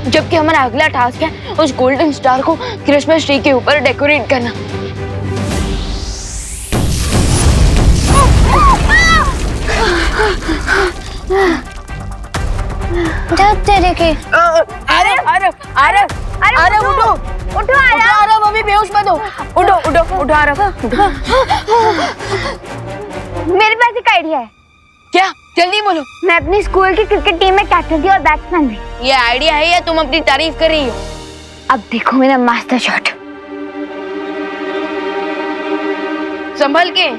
जबकि हमारा अगला टास्क है उस गोल्डन स्टार को क्रिसमस ट्री के ऊपर डेकोरेट करना। तेरे के अरे अरे अरे अरे उठो उठो आरव, अभी बेहोश मत हो। उठो उठो उठो आरव, उठो। मेरे पास एक आइडिया है। क्या? जल्दी बोलो। मैं अपनी स्कूल की क्रिकेट टीम में कैप्टन थी और बैट्समैन भी। ये आइडिया है या तुम अपनी तारीफ कर रही हो? अब देखो मेरा मास्टर शॉट। संभल के।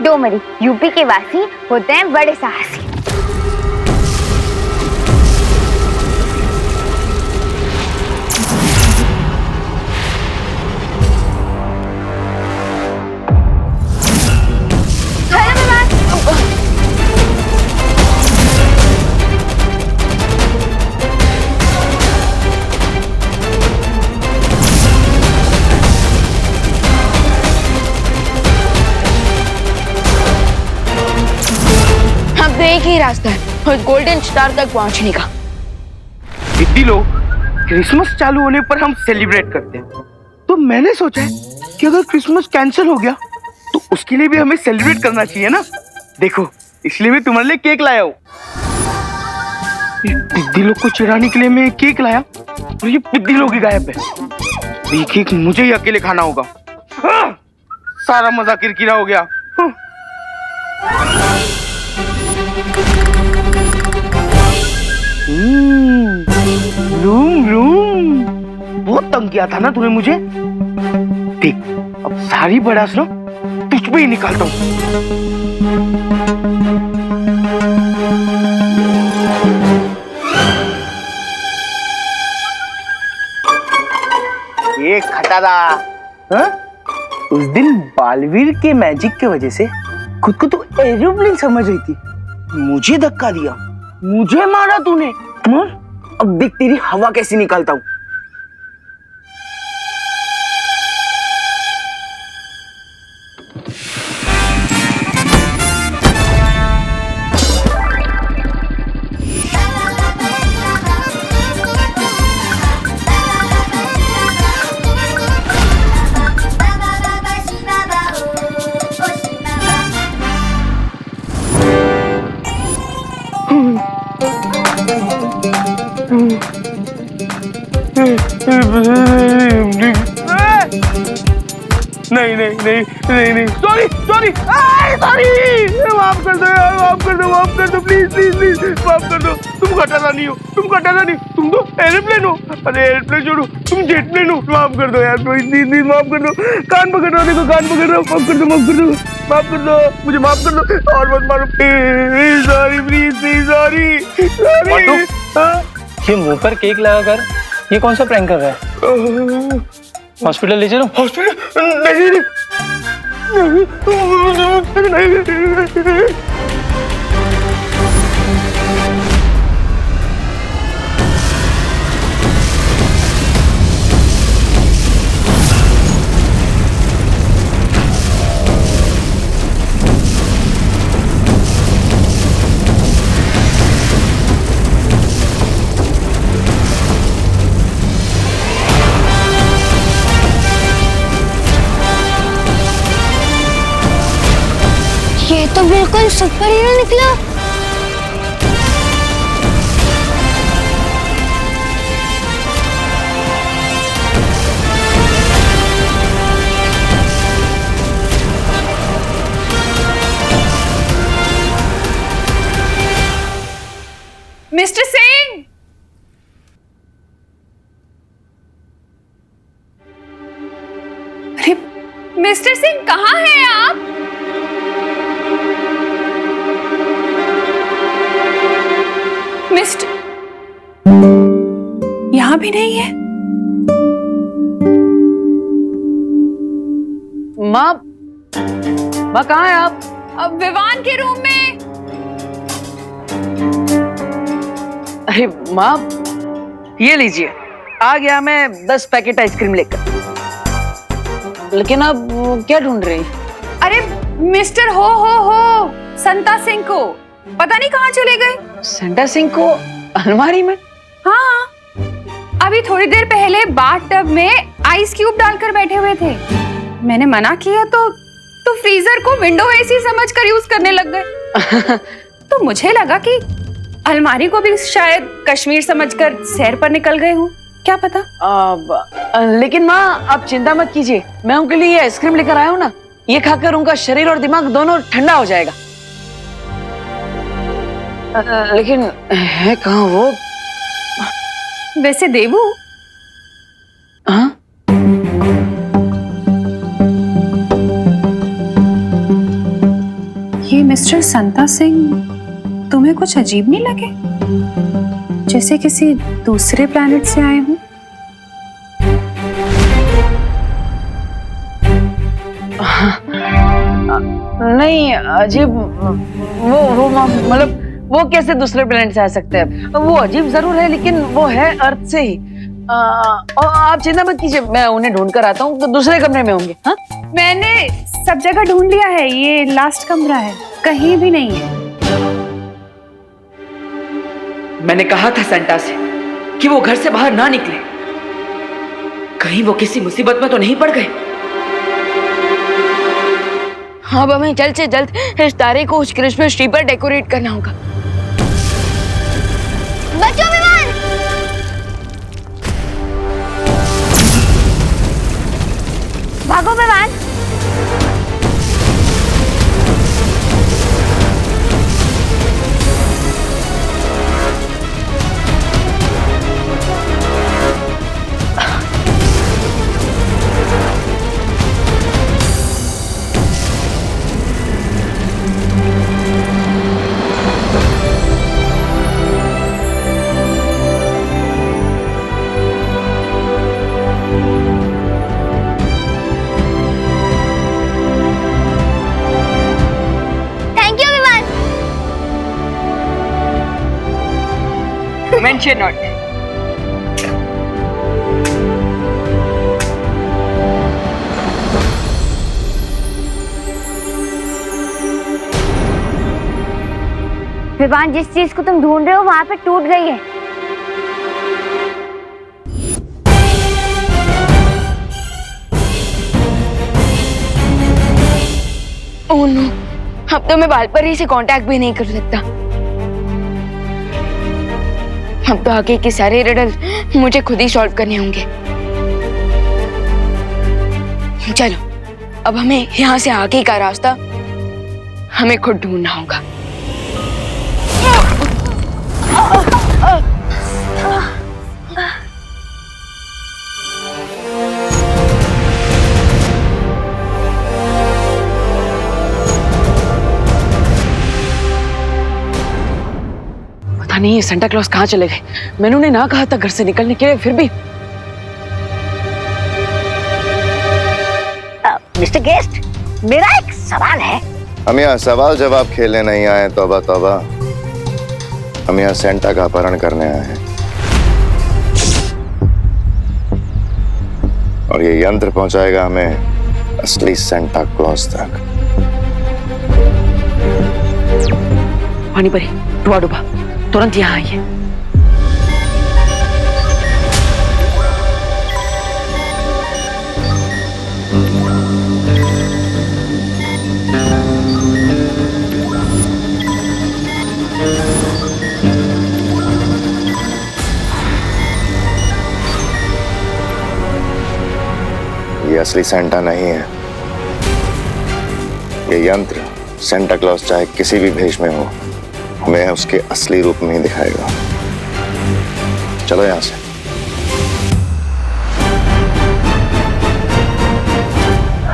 दो मरी यूपी के वासी होते हैं बड़े साहसी। एक ही रास्ता है उस गोल्डन स्टार तक पहुंचने का। दीदी लोग, क्रिसमस चालू होने पर हम सेलिब्रेट करते हैं, तो मैंने सोचा है कि अगर क्रिसमस कैंसिल हो गया तो उसके लिए भी हमें सेलिब्रेट करना चाहिए ना। देखो, इसलिए मैं तुम्हारे लिए केक लाया हूँ। दीदी लोग को चिढ़ाने के लिए मैं केक लाया और ये दीदी लोग ही गायब है। ये केक मुझे ही अकेले खाना होगा। सारा मजा किरकिरा हो गया। रूम बहुत तंग किया था ना तूने मुझे। देख, अब सारी बड़ास ना तुझ पे ही निकालता हूँ। ये खटारा, हाँ? उस दिन बालवीर के मैजिक के वजह से खुद को तो एरोप्लेन समझ रही थी, मुझे धक्का दिया, मुझे मारा तूने। अब देख तेरी हवा कैसी निकालता हूं। नहीं, सॉरी, माफ कर दो यार, माफ कर दो, प्लीज, माफ कर दो। तुम खटारा नहीं हो, तुम तो एरोप्लेन हो। अरे एरोप्लेन छोड़ो, तुम जेट प्लेन हो। माफ कर दो यार, प्लीज माफ कर दो। कान पकड़ रहा हूँ, देखो कान पकड़ रहा हूँ। माफ कर दो, मुझे माफ कर दो और मत मारो प्लीज। सॉरी। ये मुंह पर केक लगाकर ये कौन सा प्रैंक कर रहा है? हॉस्पिटल ले चलो। हॉस्पिटल? नहीं। ये तो बिल्कुल सुपर हीरो निकला। मिस्टर सिंह, अरे मिस्टर सिंह कहाँ हैं आप? मिस्टर यहाँ भी नहीं है। माँ कहाँ है आप? अब विवान के रूम में। अरे माँ, ये लीजिए, आ गया मैं 10 पैकेट आइसक्रीम लेकर। लेकिन आप क्या ढूंढ रही? अरे मिस्टर हो संता सिंह को पता नहीं कहाँ चले गए। सेंटा सिंह को अलमारी में? हाँ, अभी थोड़ी देर पहले बाथ टब में आइस क्यूब डालकर बैठे हुए थे। मैंने मना किया तो फ्रीजर को विंडो एसी समझकर यूज करने लग गए। तो मुझे लगा कि अलमारी को भी शायद कश्मीर समझकर सैर पर निकल गए हूँ, क्या पता। लेकिन माँ आप चिंता मत कीजिए, मैं उनके लिए ये आइसक्रीम लेकर आया हूँ ना, ये खाकर उनका शरीर और दिमाग दोनों ठंडा हो जाएगा। लेकिन है कहाँ वो? वैसे देवू, हाँ? ये मिस्टर संता सिंह तुम्हें कुछ अजीब नहीं लगे? जैसे किसी दूसरे प्लैनेट से आए हूं? नहीं अजीब, वो मतलब वो कैसे दूसरे प्लेनेट से आ सकते हैं? वो अजीब जरूर है लेकिन वो है अर्थ से ही। और आप चिंता मत कीजिए, मैं उन्हें ढूंढ कर आता हूँ, तो दूसरे कमरे में होंगे। हाँ, मैंने सब जगह ढूंढ लिया है, ये लास्ट कमरा है, कहीं भी नहीं है। मैंने कहा था सेंटा से कि वो घर से बाहर ना निकले, कहीं वो किसी मुसीबत में तो नहीं पड़ गए। अब हमें जल्द से जल्द इस तारे को उस क्रिसमस ट्री पर डेकोरेट करना होगा। बचो विमान! भागो विमान! Mention not. विमान, जिस चीज को तुम ढूंढ रहे हो वहां पे टूट गई है। ओह नो, अब तो मैं बालपरी से कांटेक्ट भी नहीं कर सकता। अब तो आगे के सारे रिडल मुझे खुद ही सॉल्व करने होंगे। चलो, अब हमें यहाँ से आगे का रास्ता हमें खुद ढूंढना होगा। नहीं, ये सेंटा क्लॉज कहाँ चले गए? मैंने उन्हें ना कहा था घर से निकलने के लिए, फिर भी। मिस्टर गेस्ट, मेरा एक सवाल है। हम यहाँ सवाल जवाब खेलने नहीं आए, तौबा तौबा। हम यहाँ सेंटा का अपहरण करने आए हैं और ये यंत्र पहुंचाएगा हमें असली सेंटा क्लॉज तक। पानी परी, डुबा डुबा, तुरंत यहाँ आइए। ये असली सेंटा नहीं है। ये यंत्र सेंटा क्लॉज चाहे किसी भी भेष में हो, हमें उसके असली रूप में ही दिखाएगा। चलो यहां से।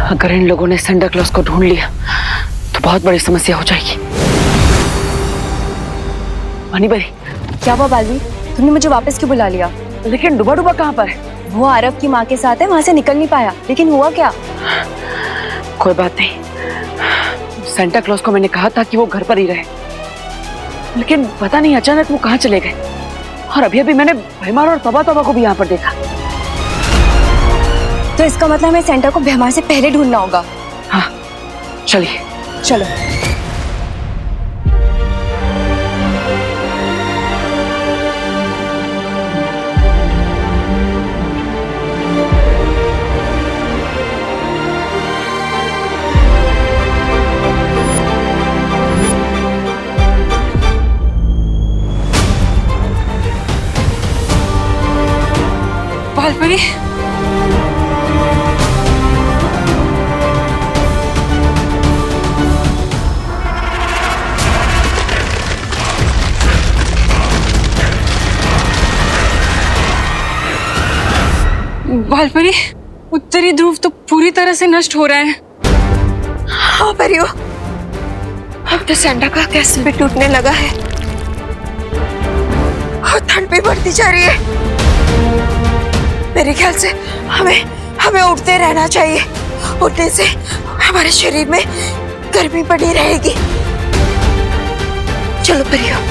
अगर इन लोगों ने सेंटा क्लॉज को ढूंढ लिया तो बहुत बड़ी समस्या हो जाएगी। पानी परी, क्या हुआ बालवीर, तुमने मुझे वापस क्यों बुला लिया? लेकिन डुबा डुबा कहाँ पर है? वो आरव की माँ के साथ है, वहां से निकल नहीं पाया। लेकिन हुआ क्या? कोई बात नहीं, सेंटा क्लॉज को मैंने कहा था कि वो घर पर ही रहे, लेकिन पता नहीं अचानक वो कहाँ चले गए। और अभी अभी मैंने भैमार और तौबा तौबा को भी यहाँ पर देखा। तो इसका मतलब हमें सेंटा को भैमार से पहले ढूंढना होगा। हाँ, चलिए। चलो। बालपरी, बालपरी, उत्तरी ध्रुव तो पूरी तरह से नष्ट हो रहा है। हाँ परियो, अब तो सेंटा का कैसल भी टूटने लगा है और ठंड भी बढ़ती जा रही है। मेरे ख्याल से हमें उठते रहना चाहिए। उठने से हमारे शरीर में गर्मी बनी रहेगी। चलो परियो।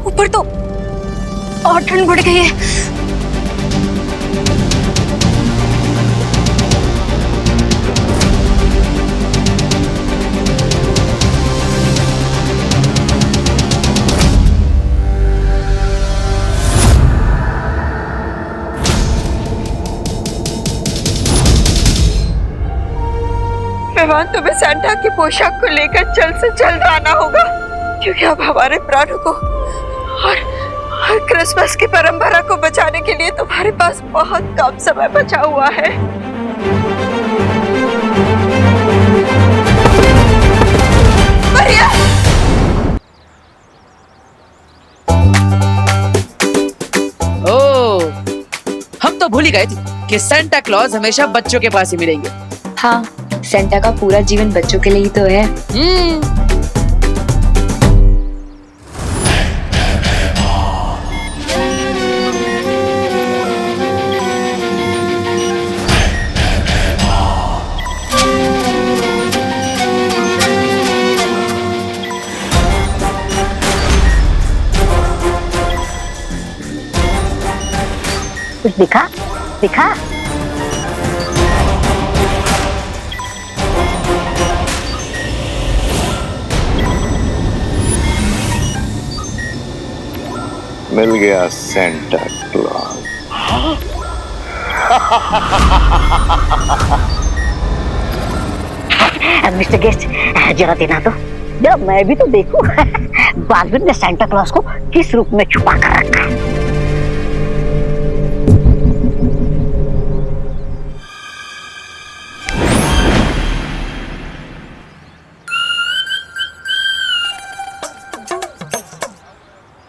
ऊपर तो और ठंड बढ़ गई है। मेहमान, तुम्हें सेंटा की पोशाक को लेकर जल्द से जल्द आना होगा, क्योंकि अब हमारे प्राणों को और क्रिसमस की परंपरा को बचाने के लिए तुम्हारे पास बहुत कम समय बचा हुआ है। ओह, हम तो भूल ही गए थे कि सेंटा क्लॉज हमेशा बच्चों के पास ही मिलेंगे। हाँ, सेंटा का पूरा जीवन बच्चों के लिए ही तो है। कुछ दिखा दिखा। मिल गया सेंटा क्लॉज। मिस्टर गेस्ट, जरा देना तो, जरा मैं भी तो देखूं। बालवीर ने सेंटा क्लॉज को किस रूप में छुपा कर रखा है।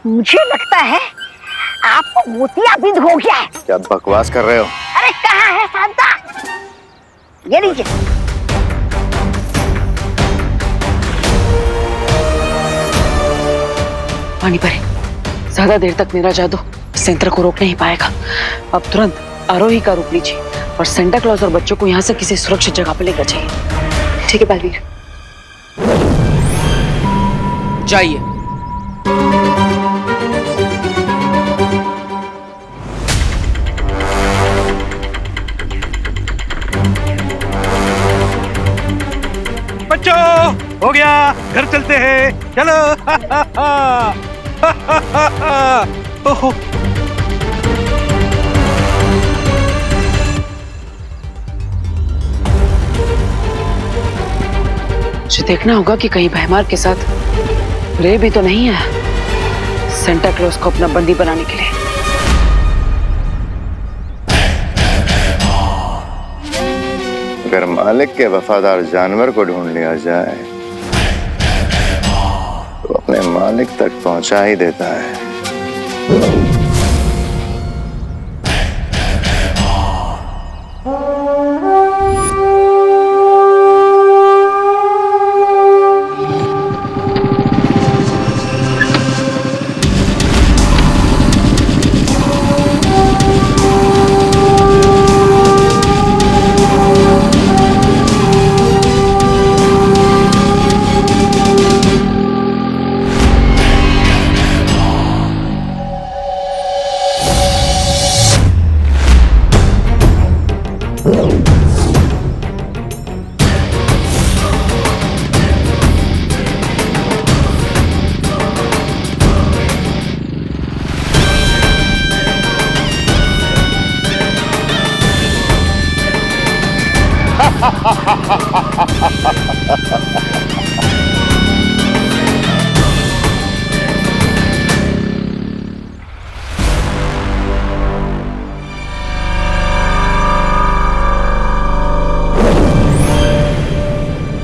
मुझे लगता है आपको मोतियाबिंद हो गया है। क्या बकवास कर रहे हो? अरे कहाँ है सांता? ये लीजिए। पानी परे, ज्यादा देर तक मेरा जादू सेंटर को रोक नहीं पाएगा। अब तुरंत आरोही का रूप लीजिए और सेंटा क्लॉज और बच्चों को यहाँ से किसी सुरक्षित जगह पर लेकर जाइए। ठीक है बालवीर। जाइए। बच्चों, हो गया, घर चलते हैं, चलो। ओहो, मुझे देखना होगा कि कहीं भैमार के साथ रे भी तो नहीं है सेंटा क्लॉज को अपना बंदी बनाने के लिए। अगर मालिक के वफादार जानवर को ढूंढ लिया जाए तो अपने मालिक तक पहुंचा ही देता है।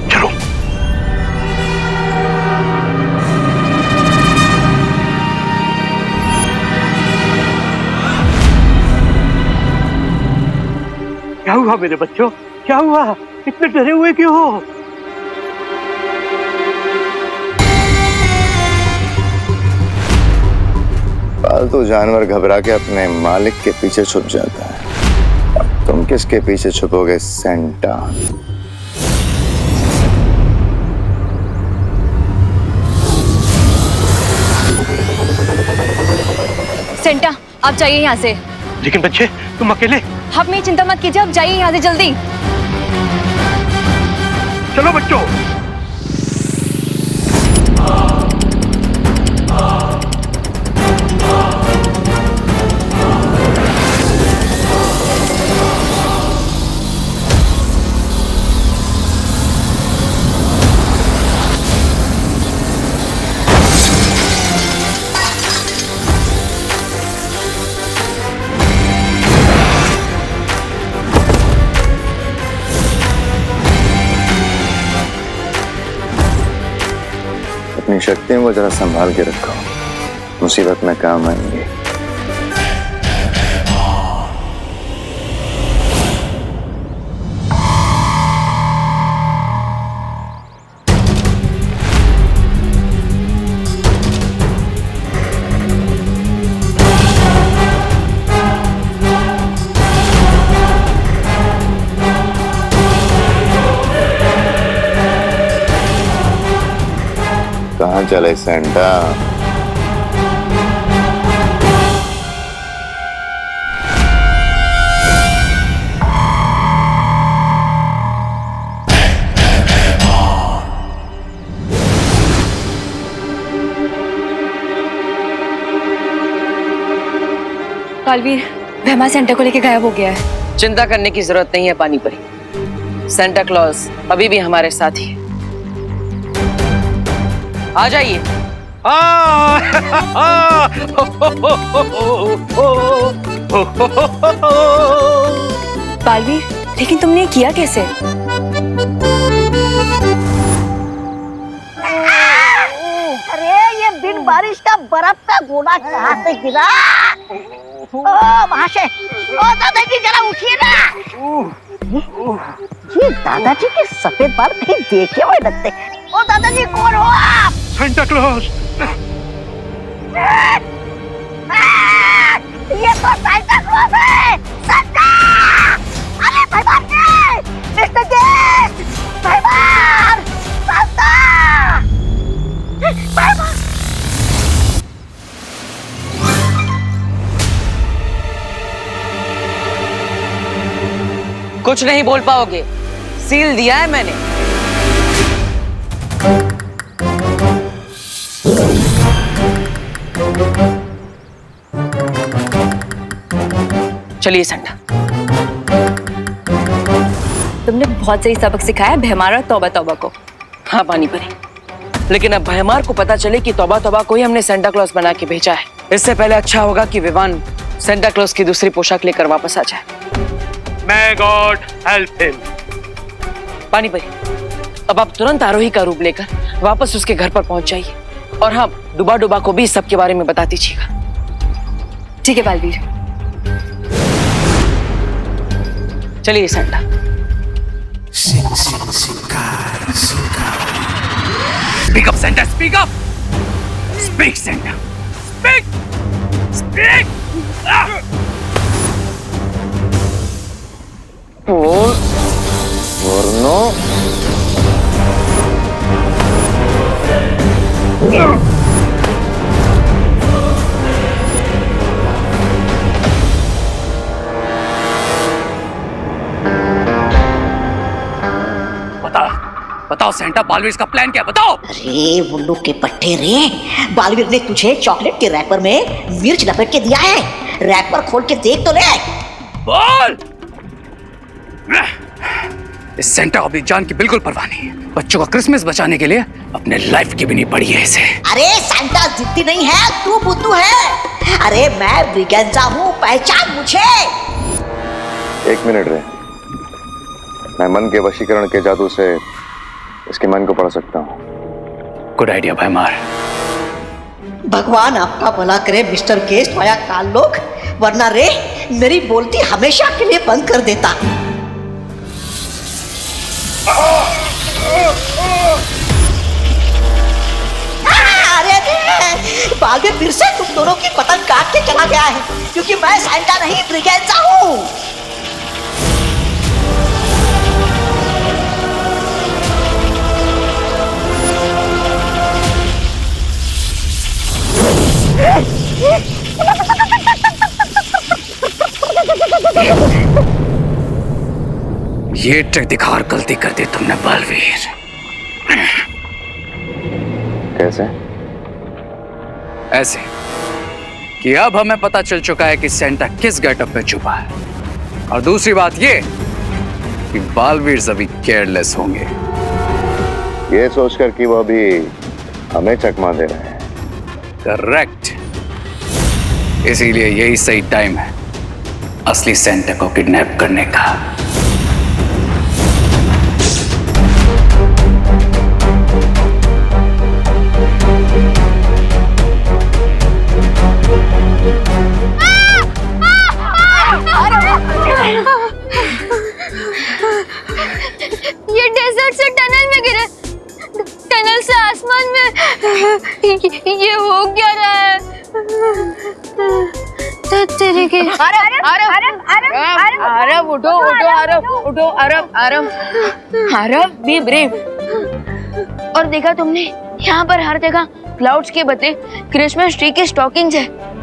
चलो। क्या हुआ मेरे बच्चों, क्या हुआ? इतने डरे हुए क्यों हो? पालतू जानवर घबरा के अपने मालिक के पीछे छुप जाता है। अब तुम किसके पीछे छुपोगे सेंटा? सेंटा, आप जाइए यहाँ से। लेकिन बच्चे, तुम अकेले? आप मेरी चिंता मत कीजिए, आप जाइए यहाँ से जल्दी। चलो बच्चों। अपनी शक्तियों को जरा संभाल के रखो, मुसीबत में काम आएंगे। कहाँ चले सेंटा? बालवीर, भैमा सेंटा को लेके गायब हो गया है। चिंता करने की जरूरत नहीं है पानी परी। सेंटा क्लॉज अभी भी हमारे साथ ही है। आ जाइए। बालवीर, लेकिन तुमने ये किया कैसे? अरे ये बिन बारिश का बर्फ का गोला कहाँ से गिरा? ओ महाशय, ओ दादाजी जरा उठिए ना। ये दादाजी के सफेद बाल कहीं देखे हुए लगते। ओ दादाजी, कौन हो आप? Santa Claus. ये तो सेंटा क्लॉज है। सेंटा! अरे भाईवान जी! मिस्टर जी! भाईवान! सेंटा! भाईवान! कुछ नहीं बोल पाओगे, सील दिया है मैंने। चलिए सेंटा। तुमने बहुत सही सबक सिखाया है भैमार और तौबा तौबा को। हाँ पानी परी, लेकिन अब भैमार को पता चले कि तौबा तौबा को ही हमने सेंटा क्लॉज बना के भेजा है। इससे पहले अच्छा होगा कि विवान सेंटा क्लॉज की दूसरी पोशाक लेकर वापस आ जाए। May God help him. पानी परी, अब आप तुरंत आरोही का रूप लेकर वापस उसके घर पर पहुंच जाइए। और हाँ, डुबा डुबा को भी इस सब के बारे में बता दीजिएगा। ठीक है बालवीर। चलिए Santa. Speak up, Santa. Speak up. Speak, Santa. Speak. Speak. वरनो बताओ सेंटा, बालवीर इसका प्लान क्या है? बताओ। अरे उल्लू के पट्टे रे, बालवीर ने तुझे चॉकलेट के रैपर में मिर्च लपेट के दिया है। रैपर खोल के देख तो ले। बोल। इस सेंटा को अपनी जान की बिल्कुल परवाह नहीं है। बच्चों का क्रिसमस बचाने के लिए अपने लाइफ की भी नहीं पड़ी है इसे। अरे सांता जिद्दी नहीं है, तू बुद्धू है। अरे मैं ब्रिगेंजा हूँ, पहचान मुझे। एक मिनट रे, मैं मन के वशीकरण के जादू से इसके मन को पढ़ सकता हूँ। गुड आइडिया भाई मार। भगवान आपका भला करे मिस्टर केस माया काल लोग, वरना रे मेरी बोलती हमेशा के लिए बंद कर देता। अरे बाद में फिर से तुम दोनों की पतंग काट के चला गया है, क्योंकि मैं सैंटा नहीं ब्रिगेंजा हूँ। ये ट्रिक दिखा और गलती कर दी तुमने बालवीर। कैसे? ऐसे कि अब हमें पता चल चुका है कि सेंटा किस गेटअप में छुपा है, और दूसरी बात ये कि बालवीर अभी केयरलेस होंगे। ये सोचकर कि वो अभी हमें चकमा दे रहे हैं। करेक्ट, इसीलिए यही सही टाइम है असली सेंटा को किडनैप करने का। ये डेजर्ट से टनल में गिरे, टनल से आसमान में। ये हो क्या रहा है? तेरे के आरव उठो उठो, आरव उठो, आरव बी ब्रेव। और देखा तुमने, यहाँ पर हर जगह क्लाउड्स के बदले क्रिसमस ट्री के स्टॉकिंग्स है।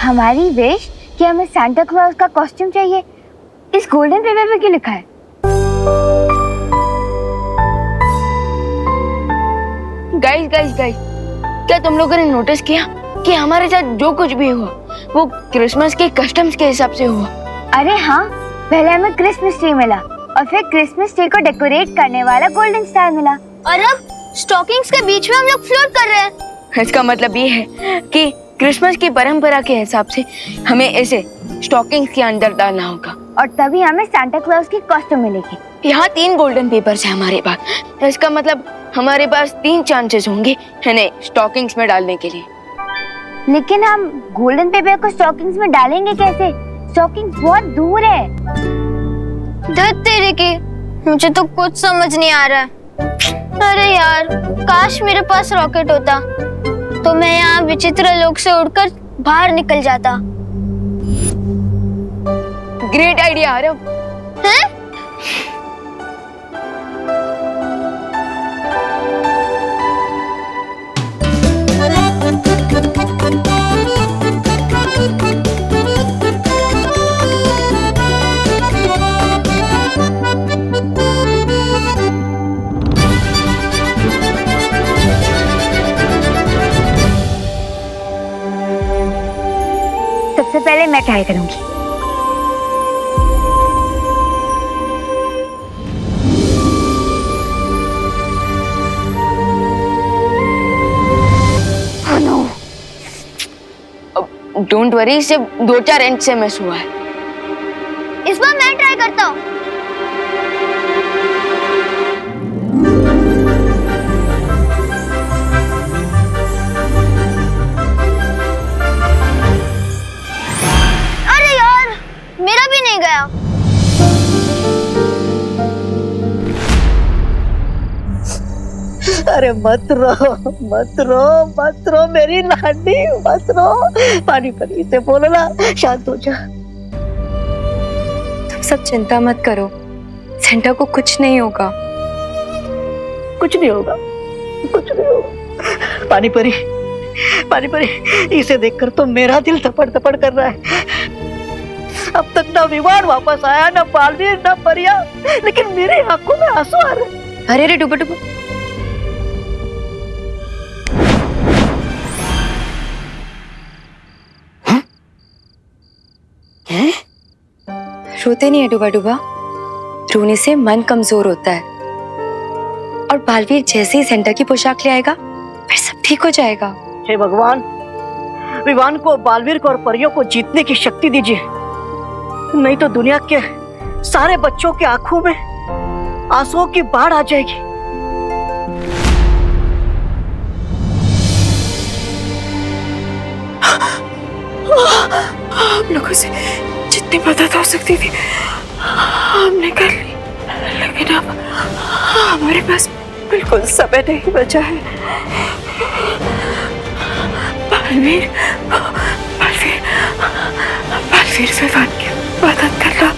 हमारी विश कि हमें सांता क्लॉज का कॉस्ट्यूम चाहिए, इस गोल्डन पेपर पे क्यों लिखा है? गाइस, क्या तुम लोगों ने नोटिस किया कि हमारे साथ जो कुछ भी हुआ वो क्रिसमस के कस्टम्स के हिसाब से हुआ? अरे हाँ, पहले हमें क्रिसमस ट्री मिला और फिर क्रिसमस ट्री को डेकोरेट करने वाला गोल्डन स्टार मिला, और अब स्टॉकिंग्स के बीच में हम लोग फ्लोट कर रहे हैं। इसका मतलब ये है कि क्रिसमस की परंपरा के हिसाब से हमें इसे स्टॉकिंग्स के अंदर डालना होगा, और तभी हमें सांता क्लॉज की कॉस्ट्यूम मिलेगी। यहाँ 3 गोल्डन पेपर्स है हमारे पास। इसका मतलब हमारे पास 3 चांसेस होंगे इन्हें स्टॉकिंग्स में डालने के लिए। लेकिन हम गोल्डन पेपर को स्टॉकिंग्स में डालेंगे कैसे? स्टॉकिंग्स बहुत दूर है। धत तेरे की, मुझे तो कुछ समझ नहीं आ रहा है। अरे यार, काश मेरे पास रॉकेट होता तो मैं यहाँ विचित्र लोक से उड़कर बाहर निकल जाता। Great idea Aarav. हैं? सबसे पहले मैं ट्राई करूंगी। डोंट वरी, सिर्फ 2-4 इंच से मिस हुआ है। इस बार मैं ट्राई करता हूँ। अरे यार, मेरा भी नहीं गया। अरे मत रो मेरी लाडी, मत रो। पानी से बोलो ना, शांत हो जा। सब चिंता मत करो, सेंटा को कुछ नहीं होगा। कुछ नहीं होगा, कुछ नहीं होगा। पानी परी, पानी परी, इसे देखकर तो मेरा दिल थपड़ थपड़ कर रहा है। अब तक ना विमान वापस आया, ना बालवीर, ना परिया, लेकिन मेरी आंखों में आंसू आ रहे। अरे रे डुबा डुबा, रोते नहीं है डुबा डुबा, रोने से मन कमजोर होता है। और बालवीर जैसे ही सेंटा की पोशाक ले आएगा फिर सब ठीक हो जाएगा। हे भगवान, विवान को, बालवीर को और परियों को जीतने की शक्ति दीजिए, नहीं तो दुनिया के सारे बच्चों की आंखों में आंसुओं की बाढ़ आ जाएगी। हम लोगों से जितनी मदद हो सकती थी हमने कर ली, लेकिन अब हमारे पास बिल्कुल समय नहीं बचा है। बालवीर, बालवीर, बालवीर विवान की मदद करना।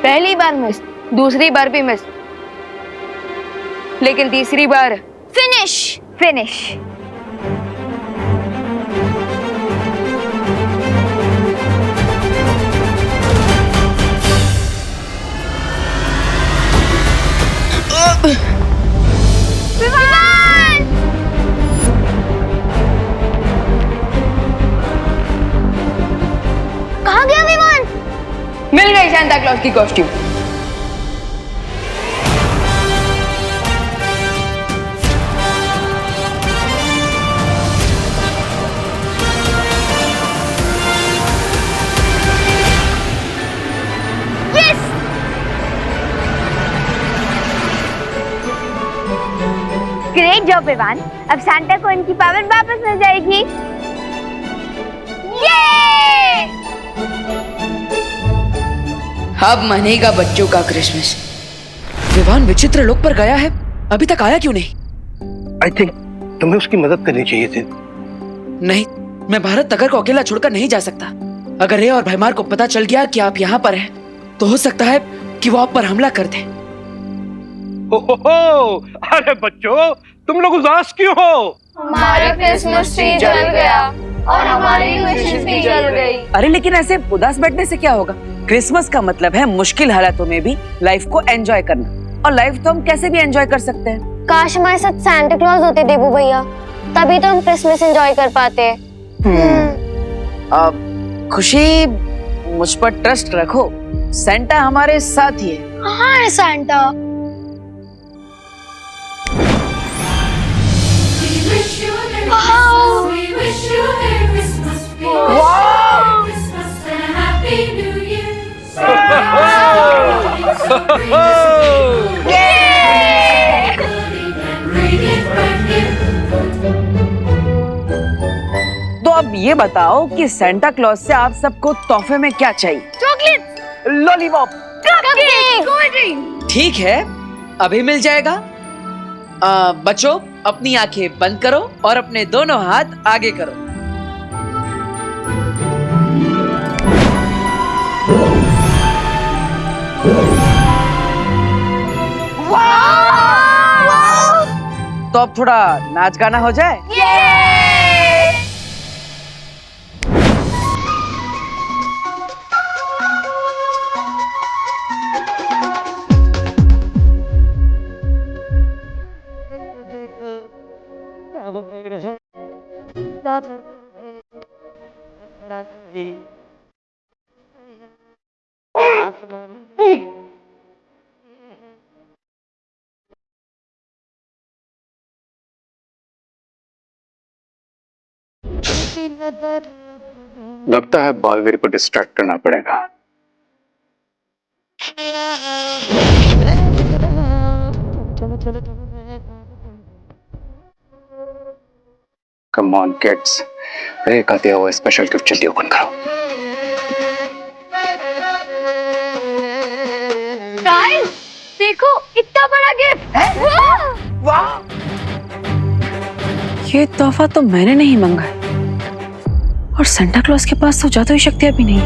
पहली बार मिस, दूसरी बार भी मिस, लेकिन तीसरी बार फिनिश। फिनिश। कहाँ गया विमान? मिल गई सांता क्लॉज की कॉस्ट्यूम। ग्रेट जॉब विवान, अब सांता को इनकी पावर वापस मिल जाएगी। ये! अब मनेगा बच्चों का क्रिसमस। विवान विचित्र लोक पर गया है, अभी तक आया क्यों नहीं? आई थिंक तुम्हें उसकी मदद करनी चाहिए थी। नहीं, मैं भारत नगर को अकेला छोड़कर नहीं जा सकता। अगर रे और भैमार को पता चल गया कि आप यहाँ पर हैं, तो हो सकता है कि वो आप पर हमला कर दें। हो, अरे बच्चों, तुम लोग उदास क्यों हो? हमारा क्रिसमस ट्री जल गया और हमारी विशेस भी जल गई। अरे लेकिन ऐसे उदास बैठने से क्या होगा? क्रिसमस का मतलब है मुश्किल हालातों में भी लाइफ को एंजॉय करना, और लाइफ तो हम कैसे भी एंजॉय कर सकते हैं। काश हमारे साथ सांता क्लॉज होते देबू भैया, तभी तो हम क्रिसमस एंजॉय कर पाते। अब खुशी, मुझ पर ट्रस्ट रखो, सेंटा हमारे साथ ही है। कहाँ है सांता? तो अब ये बताओ कि सेंटा क्लॉज से आप सबको तोहफे में क्या चाहिए? Chocolate, lollipop, cupcake, cold drink. ठीक है, अभी मिल जाएगा। बच्चों, अपनी आंखें बंद करो और अपने दोनों हाथ आगे करो। तो अब थोड़ा नाच गाना हो जाए। लगता है बालवीर को डिस्ट्रैक्ट करना पड़ेगा। कम ऑन किड्स, एक आते हुए स्पेशल गिफ्ट जल्दी ओपन करो। गाइस, देखो इतना बड़ा गिफ्ट है। ये तोहफा तो मैंने नहीं मांगा है, और सेंटा क्लॉज के पास तो जादुई शक्तियां भी नहीं,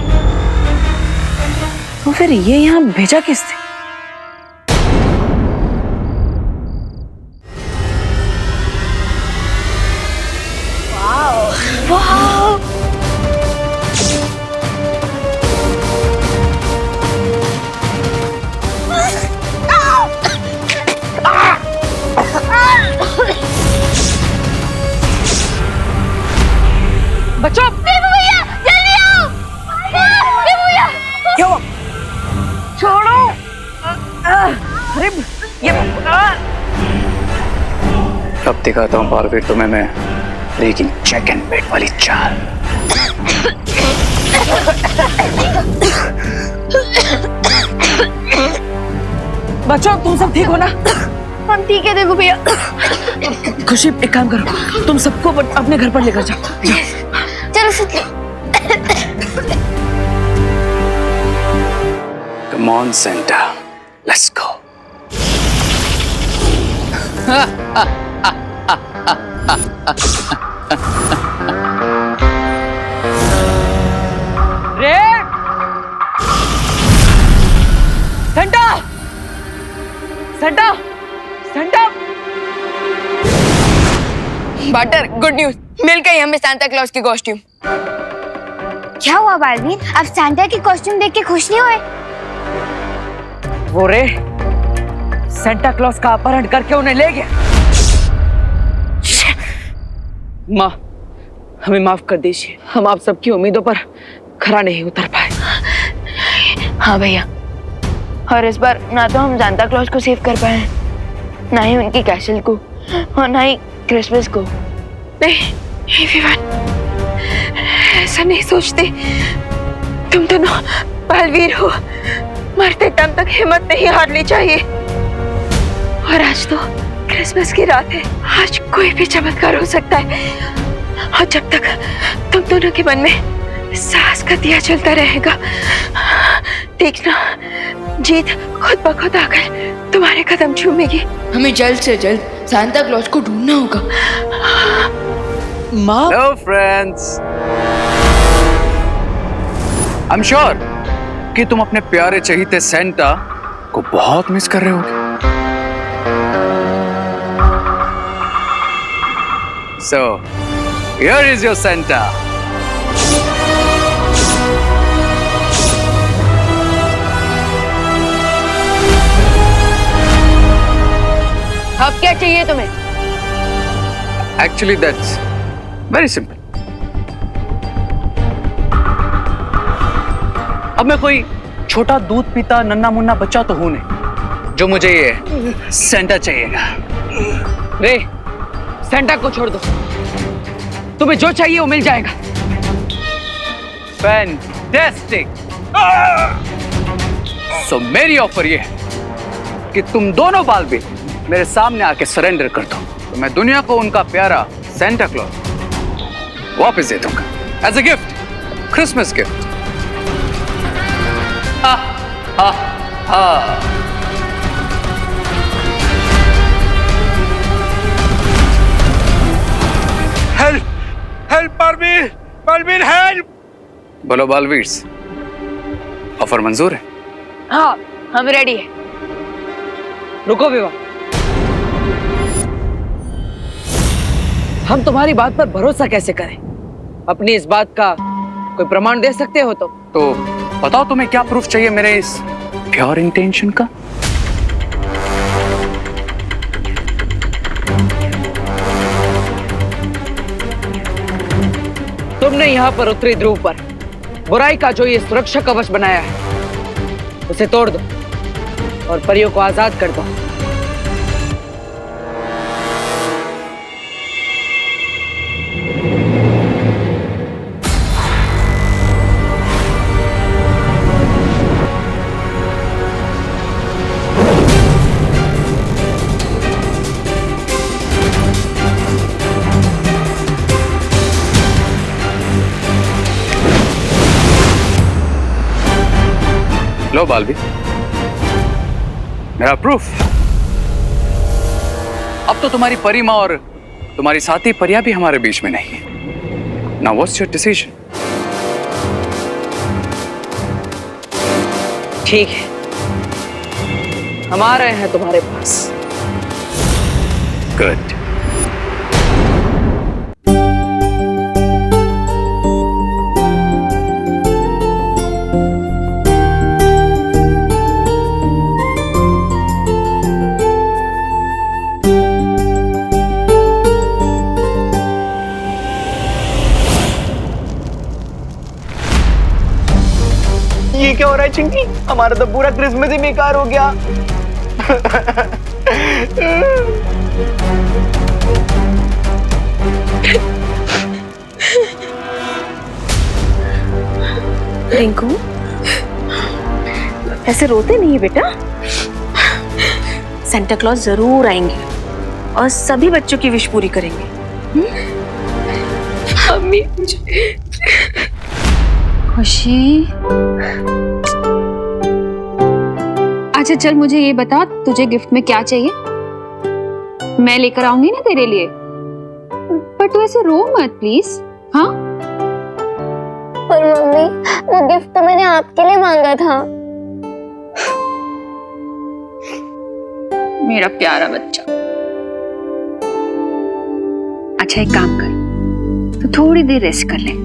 तो फिर ये यहाँ भेजा किसने? बच्चों भैया जल्दी आओ। भैया क्यों? छोड़ो। अरे ये अब दिखाता हूँ बालवीर तुम्हें मैं, लेकिन चेक एंड बेट वाली चाल। बच्चों तुम सब ठीक हो ना? हम ठीक है। देखो भैया, खुशी एक काम करो, तुम सबको अपने घर पर लेकर जाओ। चलो सुनो। Come on, Santa. Let's go. Red! Santa! Santa! Santa! Butter, good news, मिल गई हमें सांता क्लॉज की कॉस्ट्यूम। क्या हुआ बालवीर, आप सांता की कॉस्ट्यूम देख के खुश नहीं हुए? वो रे सेंटा क्लॉज का अपहरण करके उन्हें ले गया। माँ, हमें माफ कर दीजिए, हम आप सबकी उम्मीदों पर खरा नहीं उतर पाए। हाँ भैया, और इस बार ना तो हम सांता क्लॉज को सेव कर पाए, ना ही उनकी कैसल को, और ना ही क्रिसमस को। नहीं एवरीवन, ऐसा नहीं सोचते। तुम दोनों बालवीर हो, मरते दम तक हिम्मत नहीं हारनी चाहिए। और आज तो क्रिसमस की रात है, आज कोई भी चमत्कार हो सकता है। और जब तक तुम दोनों के मन में साहस का दिया चलता रहेगा, देखना जीत खुद ब खुद आकर तुम्हारे कदम चूमेगी। हमें जल्द से जल्द सांता क्लॉज को ढूंढना होगा। माँ, Hello friends. I'm sure कि तुम अपने प्यारे चहीते सेंटा को बहुत मिस कर रहे होगे। So, here is your Santa. अब क्या चाहिए तुम्हें? Actually, that's very simple. अब मैं कोई छोटा दूध पीता नन्ना मुन्ना बच्चा तो हूं नहीं, जो मुझे ये सेंटा चाहिएगा। रे सेंटा को छोड़ दो, तुम्हें जो चाहिए वो मिल जाएगा। फैंटास्टिक। सो मेरी ऑफर ये है कि तुम दोनों बालवीर मेरे सामने आके सरेंडर कर दो, तो मैं दुनिया को उनका प्यारा सेंटा क्लॉज वापस दे दूंगा as a gift, Christmas gift. हा हा हा। Help help Baalveer, Baalveer help. बोलो बालवीर, ऑफर मंजूर है? हाँ, हम रेडी है। रुको विवाह, हम तुम्हारी बात पर भरोसा कैसे करें? अपनी इस बात का कोई प्रमाण दे सकते हो तो बताओ तुम्हें क्या प्रूफ चाहिए मेरे इस प्योर इंटेंशन का? तुमने यहाँ पर उत्तरी ध्रुव पर बुराई का जो ये सुरक्षा कवच बनाया है, उसे तोड़ दो और परियों को आजाद कर दो। लो बालवीर, मेरा प्रूफ। अब तो तुम्हारी परी माँ और तुम्हारी साथी परिया भी हमारे बीच में नहीं है। Now what's your decision? ठीक है, हम आ रहे हैं तुम्हारे पास। Good. ये क्या हो रहा है चिंकी? हमारा तो पूरा क्रिसमस ही बेकार हो गया। रिंकू, ऐसे रोते नहीं बेटा। सेंटा क्लॉज जरूर आएंगे और सभी बच्चों की विश पूरी करेंगे। मम्मी, खुशी, अच्छा चल मुझे ये बता, तुझे गिफ्ट में क्या चाहिए? मैं लेकर आऊंगी ना तेरे लिए, पर तू ऐसे रो मत प्लीज। हाँ, पर मम्मी, वो गिफ्ट तो मैंने आपके लिए मांगा था। मेरा प्यारा बच्चा। अच्छा एक काम कर, तो थोड़ी देर रेस्ट कर ले।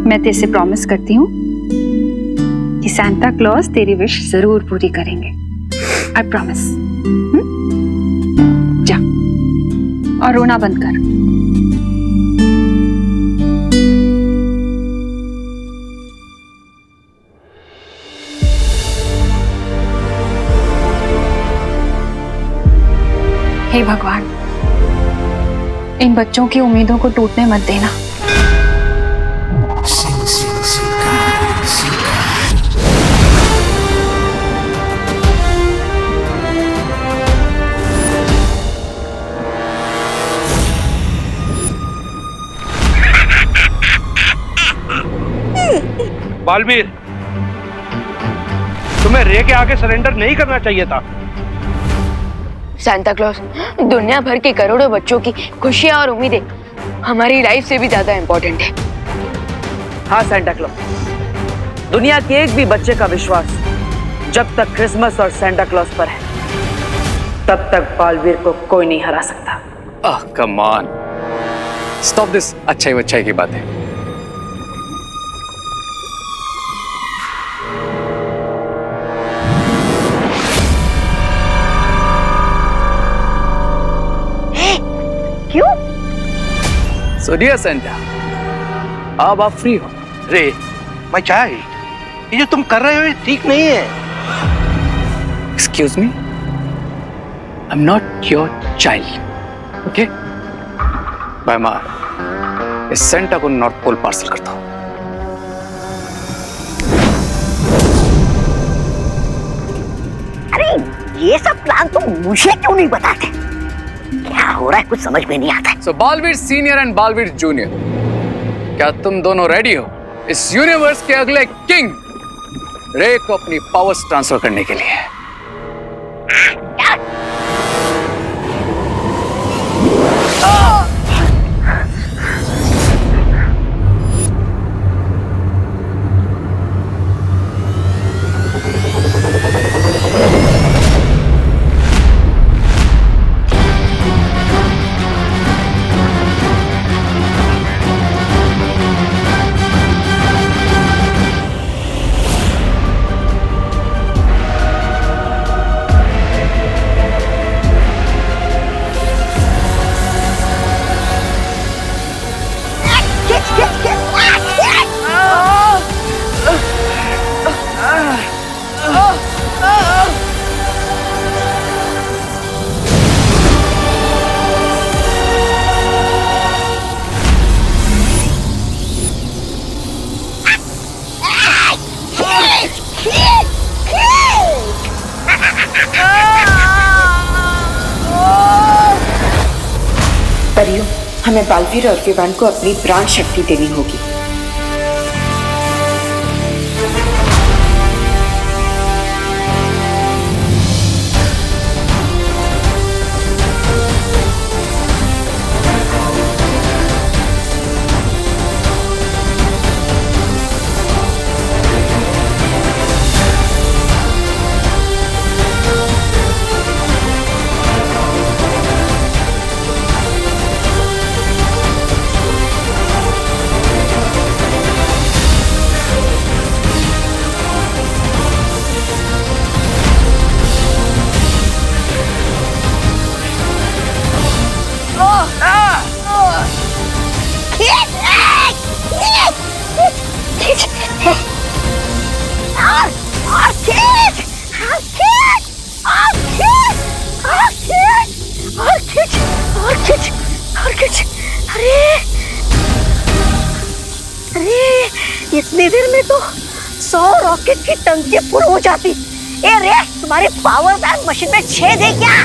मैं तेरे से प्रॉमिस करती हूँ कि सांता क्लॉज तेरी विश जरूर पूरी करेंगे। I promise. जा और रोना बंद कर। हे भगवान, इन बच्चों की उम्मीदों को टूटने मत देना। बालवीर, तुम्हें रे के आगे सरेंडर नहीं करना चाहिए था। सांता क्लॉज दुनिया भर के करोड़ों बच्चों की खुशियां और उम्मीदें हमारी लाइफ से भी ज्यादा इंपॉर्टेंट है। हाँ सांता क्लॉज, दुनिया के एक भी बच्चे का विश्वास जब तक क्रिसमस और सांता क्लॉज पर है, तब तक बालवीर को कोई नहीं हरा सकता। कम ऑन, स्टॉप दिस अच्छाई वच्छाई की बातें। क्यों? So dear Santa, अब आप फ्री हो। रे, मैं चाहे ये जो तुम कर रहे हो ये ठीक नहीं है। Excuse me? I'm not your child. Okay? Bye माँ, इस सेंटा को नॉर्थ पोल पार्सल करता हूँ। अरे ये सब प्लान तुम मुझे क्यों नहीं बताते? क्या हो रहा है कुछ समझ में नहीं आता। So Baalveer senior and Baalveer junior, क्या तुम दोनों रेडी हो इस यूनिवर्स के अगले किंग रे को अपनी पावर्स ट्रांसफर करने के लिए? परियों, हमें बालवीर और विवान को अपनी प्राण शक्ति देनी होगी। इतनी देर में तो 100 रॉकेट की टंकी फुल हो जाती। ए रेस, तुम्हारी पावर बैंक मशीन में छेद है क्या?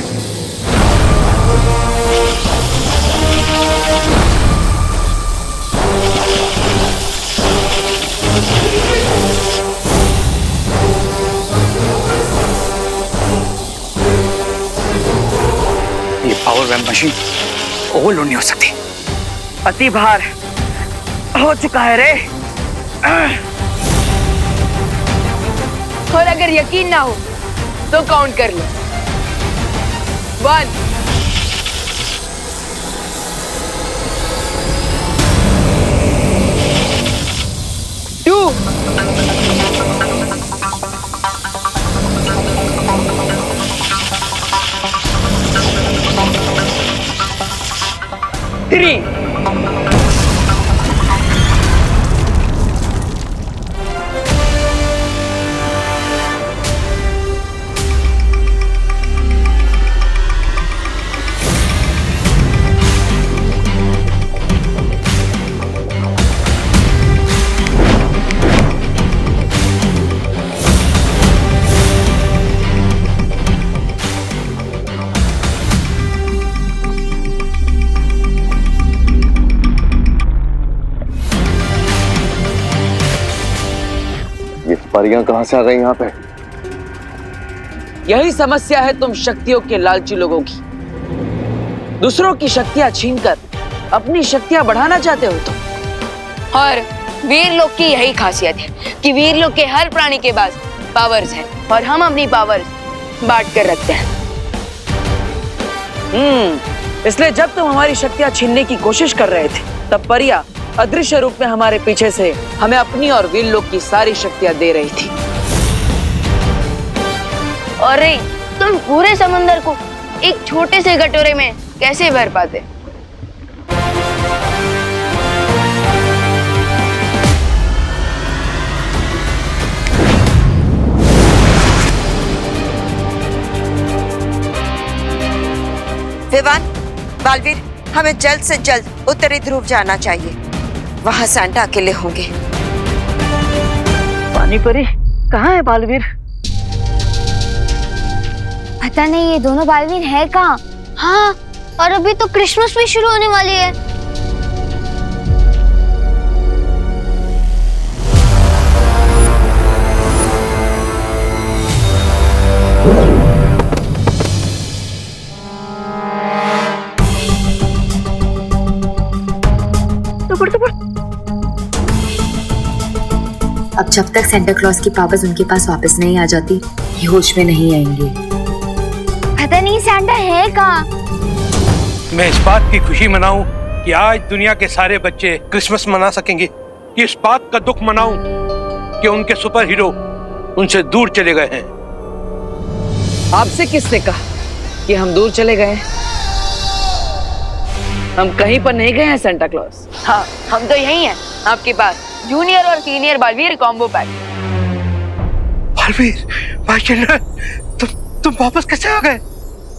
ये पावर वैम मशीन ओवरलोड नहीं हो सकती। अति भार हो चुका है रे। और अगर यकीन ना हो तो काउंट कर लो। 1 2 3 ये परियां कहां से आ गई यहाँ पे? यही समस्या है तुम शक्तियों के लालची लोगों की। दूसरों की शक्तियां छीनकर अपनी शक्तियां बढ़ाना चाहते हो तुम। और वीर लोग की यही खासियत है कि वीर लोग के हर प्राणी के पास पावर्स हैं और हम अपनी पावर्स बांट कर रखते हैं। इसलिए जब तुम हमारी शक्तियां छीनने की कोशिश कर रहे थे तब परिया अदृश्य रूप में हमारे पीछे से हमें अपनी और वीर लोग की सारी शक्तियां दे रही थी। और तुम पूरे समंदर को एक छोटे से कटोरे में कैसे भर पाते? विवान, बालवीर, हमें जल्द से जल्द उत्तरी ध्रुव जाना चाहिए। वहां सैंटा अकेले होंगे। पानी परी कहाँ है बालवीर? पता नहीं ये दोनों बालवीर है कहाँ। हाँ, और अभी तो क्रिसमस भी शुरू होने वाली है। अब जब तक सेंटा क्लॉज की पावर्स उनके पास वापस नहीं आ जाती, ये होश में नहीं आएंगे। पता नहीं सैंटा है कहाँ। मैं इस बात की खुशी मनाऊं कि आज दुनिया के सारे बच्चे क्रिसमस मना सकेंगे। इस बात का दुख मनाऊं कि उनके सुपर हीरो उनसे दूर चले गए हैं। आपसे किसने कहा कि हम दूर चले गए हैं? हम कहीं पर नहीं गए हैं सेंटा क्लॉज। हाँ, हम तो यही हैं आपके पास, जूनियर और senior Baalveer combo pack. Baalveer, Bhaichandra, तुम वापस कैसे आ गए?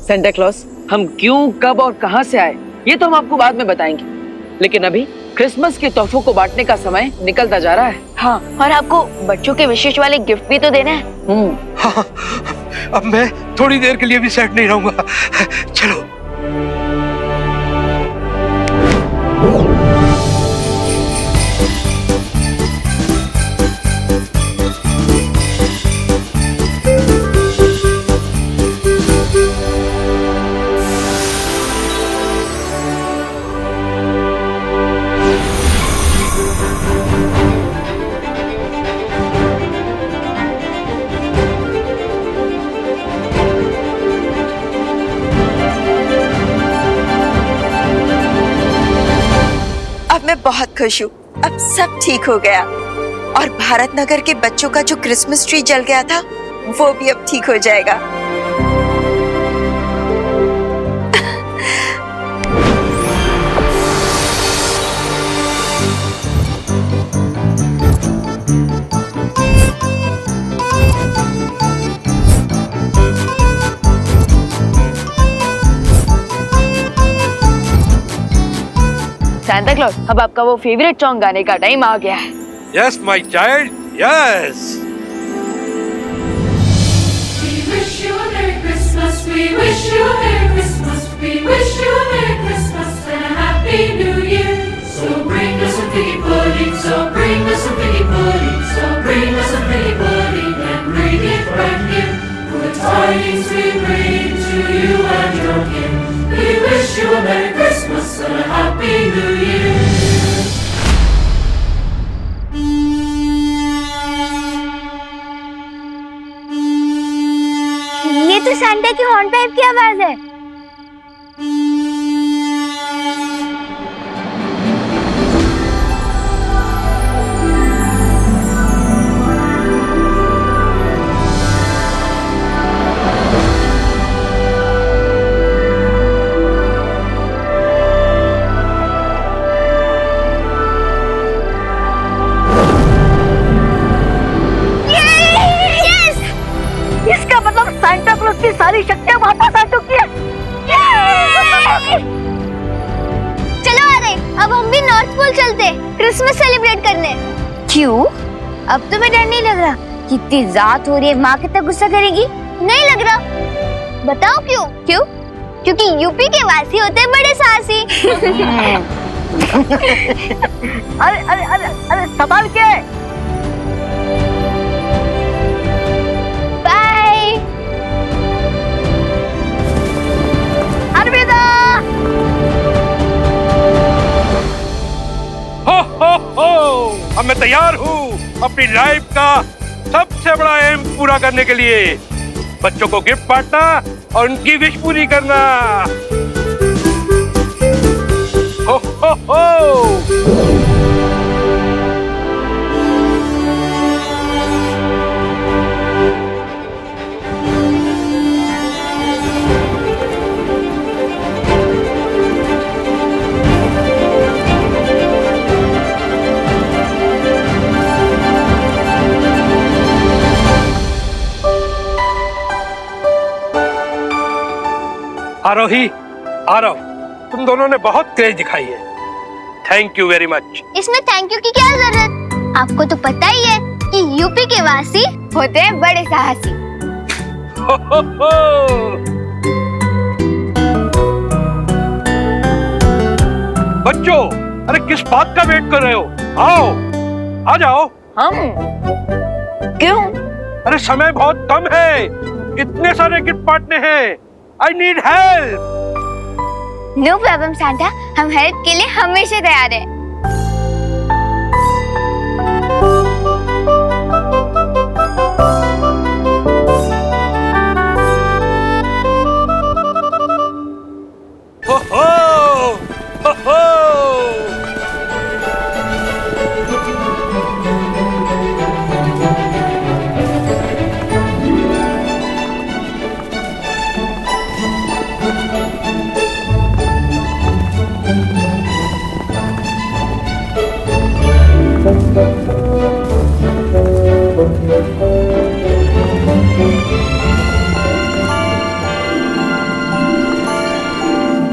सेंटा क्लॉज, हम क्यों, कब और कहां से आए ये तो हम आपको बाद में बताएंगे, लेकिन अभी क्रिसमस के तोहफों को बांटने का समय निकलता जा रहा है। हाँ, और आपको बच्चों के विशेष वाले गिफ्ट भी तो देना है। हाँ, अब मैं थोड़ी देर के लिए भी सेट नहीं रहूंगा। चलो। अब मैं बहुत खुश हूँ। अब सब ठीक हो गया और भारत नगर के बच्चों का जो क्रिसमस ट्री जल गया था वो भी अब ठीक हो जाएगा। सैंटा क्लॉज, अब आपका वो फेवरेट सॉन्ग गाने का टाइम आ गया है। Yes, my child. Yes. We wish you a Merry Christmas. We wish you a Merry Christmas. We wish you a Merry Christmas and a Happy New Year. So bring us some figgy pudding. So bring us some figgy pudding. So bring us some figgy pudding and bring it right here. Good tidings we bring to you and your kin. We wish you a Merry Christmas and a Happy New Year. ये तो Santa की horn pipe की आवाज है। इसका मतलब Santa Claus की सारी शक्तियां वापस आ चुकी है। चलो आ रहे, अब हम भी नॉर्थ पोल चलते क्रिसमस सेलिब्रेट करने। क्यों? अब तो मैं डर नहीं लग रहा। कितनी रात हो रही है, माँ कितना गुस्सा करेगी? नहीं लग रहा। बताओ क्यों? क्यों? क्योंकि यूपी के वासी होते हैं बड़े साहसी। अरे अरे अरे अरे संभाल के। बाय। अलविदा। अब मैं तैयार हूँ अपनी लाइफ का सबसे बड़ा एम पूरा करने के लिए। बच्चों को गिफ्ट बांटना और उनकी विश पूरी करना। हो हो हो। आरोही, आरव, तुम दोनों ने बहुत क्रेज दिखाई है। Thank you very much. इसमें थैंक यू की क्या जरूरत? आपको तो पता ही है कि यूपी के वासी होते हैं बड़े साहसी। हो हो हो। बच्चों, अरे किस बात का वेट कर रहे हो? आओ, आ जाओ। हम? क्यों? अरे समय बहुत कम है, इतने सारे गिफ्ट बांटने हैं। I need help. No problem Santa, हम हेल्प के लिए हमेशा तैयार हैं। हो हो, हो हो।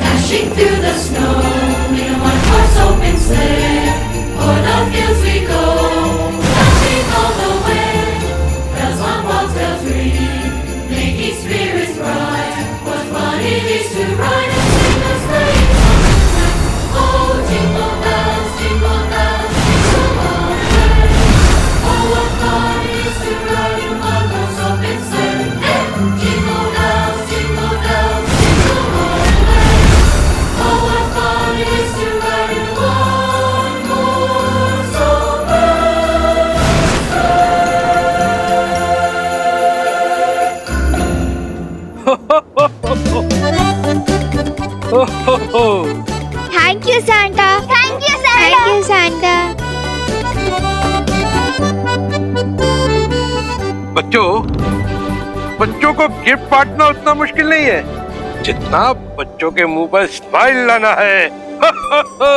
Dashing through the snow in a one-horse open sleigh, o'er the fields we go, dashing all the way. Bells on walls, bells ring, making spirits bright. What fun it is to ride and sing a sleighing song! Oh, jingle bells, jingle bells, jingle all the way. Oh, what fun it is to ride in a one-horse open sleigh. Hey! Jingle bells, jingle bells, jingle all the way. Oh, what fun it is to ride in a one-horse open हो हो हो। Thank you Santa. Thank you sir. Thank you Santa. बच्चों, बच्चों को gift बांटना उतना मुश्किल नहीं है जितना बच्चों के मुंह पर स्माइल लाना है। हो हो हो।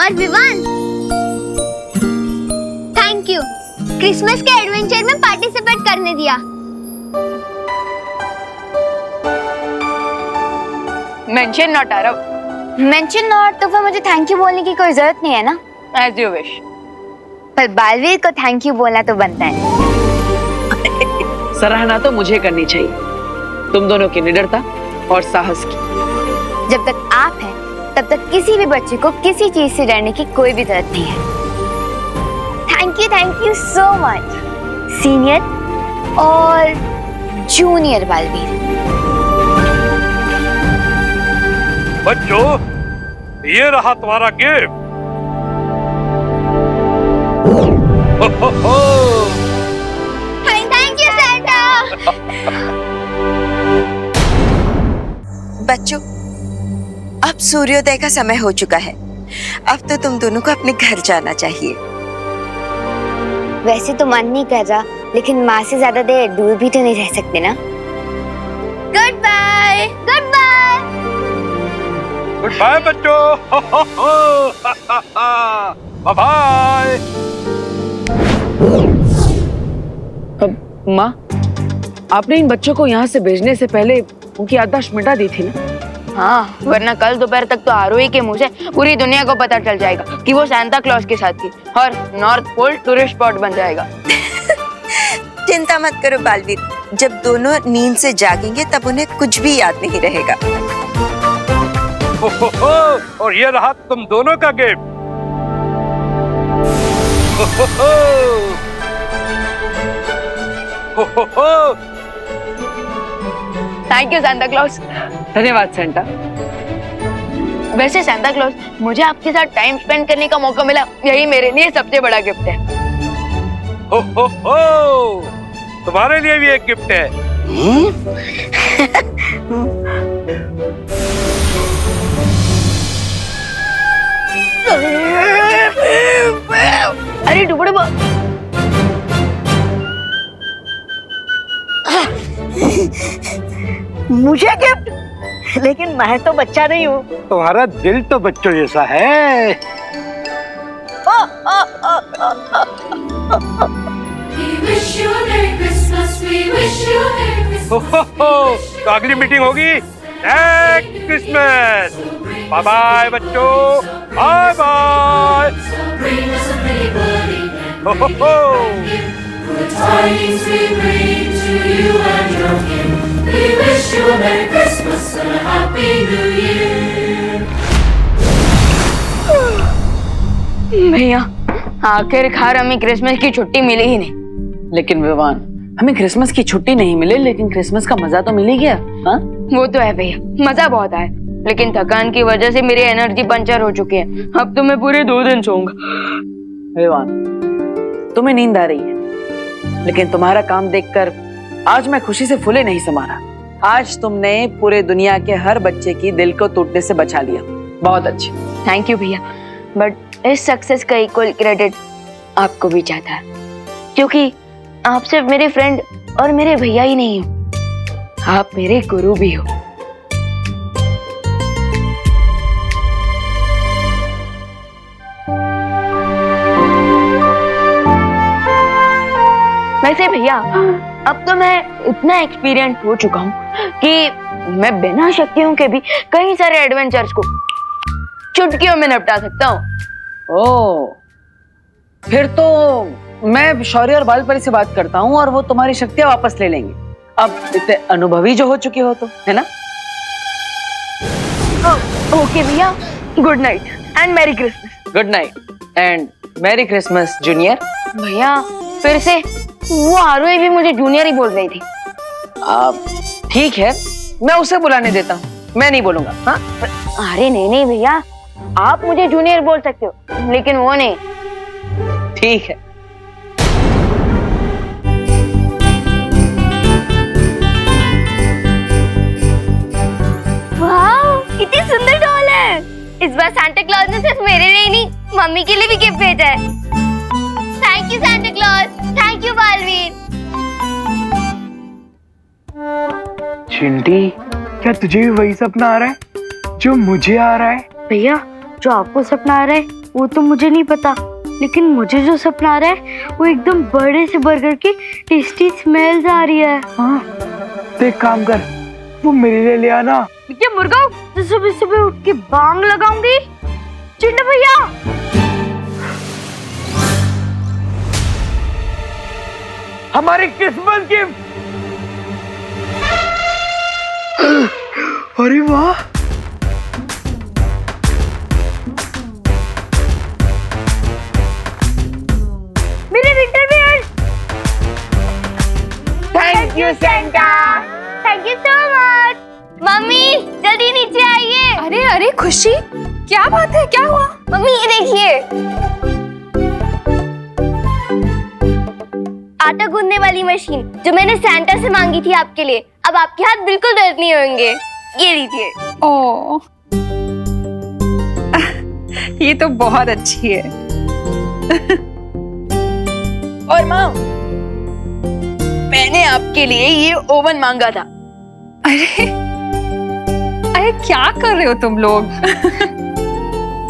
और विवान, थैंक यू क्रिसमस के एडवेंचर में पार्टिसिपेट करने दिया। Mention not Aarav. Mention not तो फिर मुझे थैंक यू बोलने की कोई जरूरत नहीं है ना। As you wish. पर बालवीर को थैंक यू बोलना तो बनता है। सराहना तो मुझे करनी चाहिए, तुम दोनों की निडरता और साहस की। जब तक आप हैं तब तक किसी भी बच्चे को किसी चीज से डरने की कोई भी जरूरत नहीं है। Thank you so much senior और जूनियर बालवीर। बच्चों, ये रहा तुम्हारा गिफ्ट। Thank you Santa. बच्चों, अब सूर्योदय का समय हो चुका है। अब तो तुम दोनों को अपने घर जाना चाहिए। वैसे तो मन नहीं कर रहा, लेकिन माँ से ज्यादा देर दूर भी तो नहीं रह सकते ना। Good bye. Good bye. Good bye बच्चों। Bye bye. माँ, आपने इन बच्चों को यहाँ से भेजने से पहले उनकी याददाश्त मिटा दी थी ना? हाँ, वरना कल दोपहर तक तो आरोही के मुंह से पूरी दुनिया को पता चल जाएगा कि वो सांता क्लॉज के साथ थी और नॉर्थ पोल टूरिस्ट स्पॉट बन जाएगा। चिंता मत करो बालवीर, जब दोनों नींद से जागेंगे तब उन्हें कुछ भी याद नहीं रहेगा। और ये रहा तुम दोनों का gift. Thank you Santa clause. धन्यवाद सेंटा। वैसे सांता क्लॉज, मुझे आपके साथ टाइम स्पेंड करने का मौका मिला, यही मेरे लिए सबसे बड़ा गिफ्ट है। तुम्हारे लिए भी एक गिफ्ट है। अरे डुबड़े मुझे गिफ्ट? लेकिन मैं तो बच्चा नहीं हूँ। तुम्हारा दिल तो बच्चों जैसा है। We wish you a Merry Christmas. We wish you a Merry Christmas. तो अगली मीटिंग होगी नेक्स्ट क्रिसमस। बाय बाय बच्चों, bye bye. Bring us a pretty buddy. Good tidings we bring to you and your kin. We wish you a Merry Christmas and a Happy New Year. भैया, आखिरकार हमें Christmas की छुट्टी मिली ही नहीं। लेकिन विवान, हमें Christmas की छुट्टी नहीं मिली, लेकिन क्रिसमस का मजा तो मिल ही गया। हाँ? वो तो है भैया, मजा बहुत आया, लेकिन थकान की वजह से मेरी एनर्जी पंचर हो चुकी है। अब तो मैं पूरे 2 दिन सोऊंगा। विवान, तुम्हें नींद आ रही है, लेकिन तुम्हारा काम देखकर आज मैं खुशी से फूले नहीं समा रहा। आज तुमने पूरे दुनिया के हर बच्चे की दिल को टूटने से बचा लिया। बहुत अच्छे। थैंक यू भैया, बट इस सक्सेस का इक्वल क्रेडिट आपको भी चाहता है, क्योंकि आप सिर्फ मेरे फ्रेंड और मेरे भैया ही नहीं हो, आप मेरे गुरु भी हो। वैसे भैया, अब तो मैं इतना एक्सपीरियंस हो चुका हूँ कि मैं बिना शक्तियों के भी कई सारे एडवेंचर्स को चुटकियों में निपटा सकता हूँ। ओह, फिर तो मैं शौर्य और बालपरी से बात करता हूँ और वो तुम्हारी शक्तियां वापस ले लेंगे। अब इतने अनुभवी जो हो चुके हो तो, है ना? ओके भैया, good night and merry Christmas. Good night and merry Christmas junior. भैया, फिर से वो आरोही भी मुझे जूनियर ही बोल रही थी। ठीक है, मैं उसे बुलाने देता हूँ, मैं नहीं बोलूंगा। हाँ? अरे नहीं भैया, आप मुझे जूनियर बोल सकते हो, लेकिन वो नहीं। ठीक है। वाह, कितनी सुंदर डॉल है। इस बार सांता क्लॉज ने सिर्फ मेरे लिए नहीं, मम्मी के लिए भी गिफ्ट भेजा है। Thank you Santa Claus. Thank you Baalveer. Chinti, क्या तुझे भी वही सपना आ रहा है जो मुझे आ रहा है? भैया, जो आपको सपना आ रहा है वो तो मुझे नहीं पता, लेकिन मुझे जो सपना आ रहा है वो एकदम बड़े से बर्गर की टेस्टी स्मेल्स आ रही है। हाँ, तो एक काम कर, वो मेरे लिए ले आना। क्या मुर्गा, तो सुबह सुबह उठ के बांग लगाऊंगी। चिंटू भैया, हमारी क्रिसमस गिफ्ट। अरे वाह, मेरे winter wear. Thank you Santa. Thank you so much. Mummy जल्दी नीचे आइए। अरे अरे खुशी, क्या बात है, क्या हुआ? मम्मी ये देखिए, आटा गूंदने वाली मशीन जो मैंने सैंटा से मांगी थी आपके लिए। अब आपके हाथ बिल्कुल दर्द नहीं होंगे। ये लीजिए। ओ, ये तो बहुत अच्छी है। और माँ, मैंने आपके लिए ये ओवन मांगा था। अरे अरे क्या कर रहे हो तुम लोग?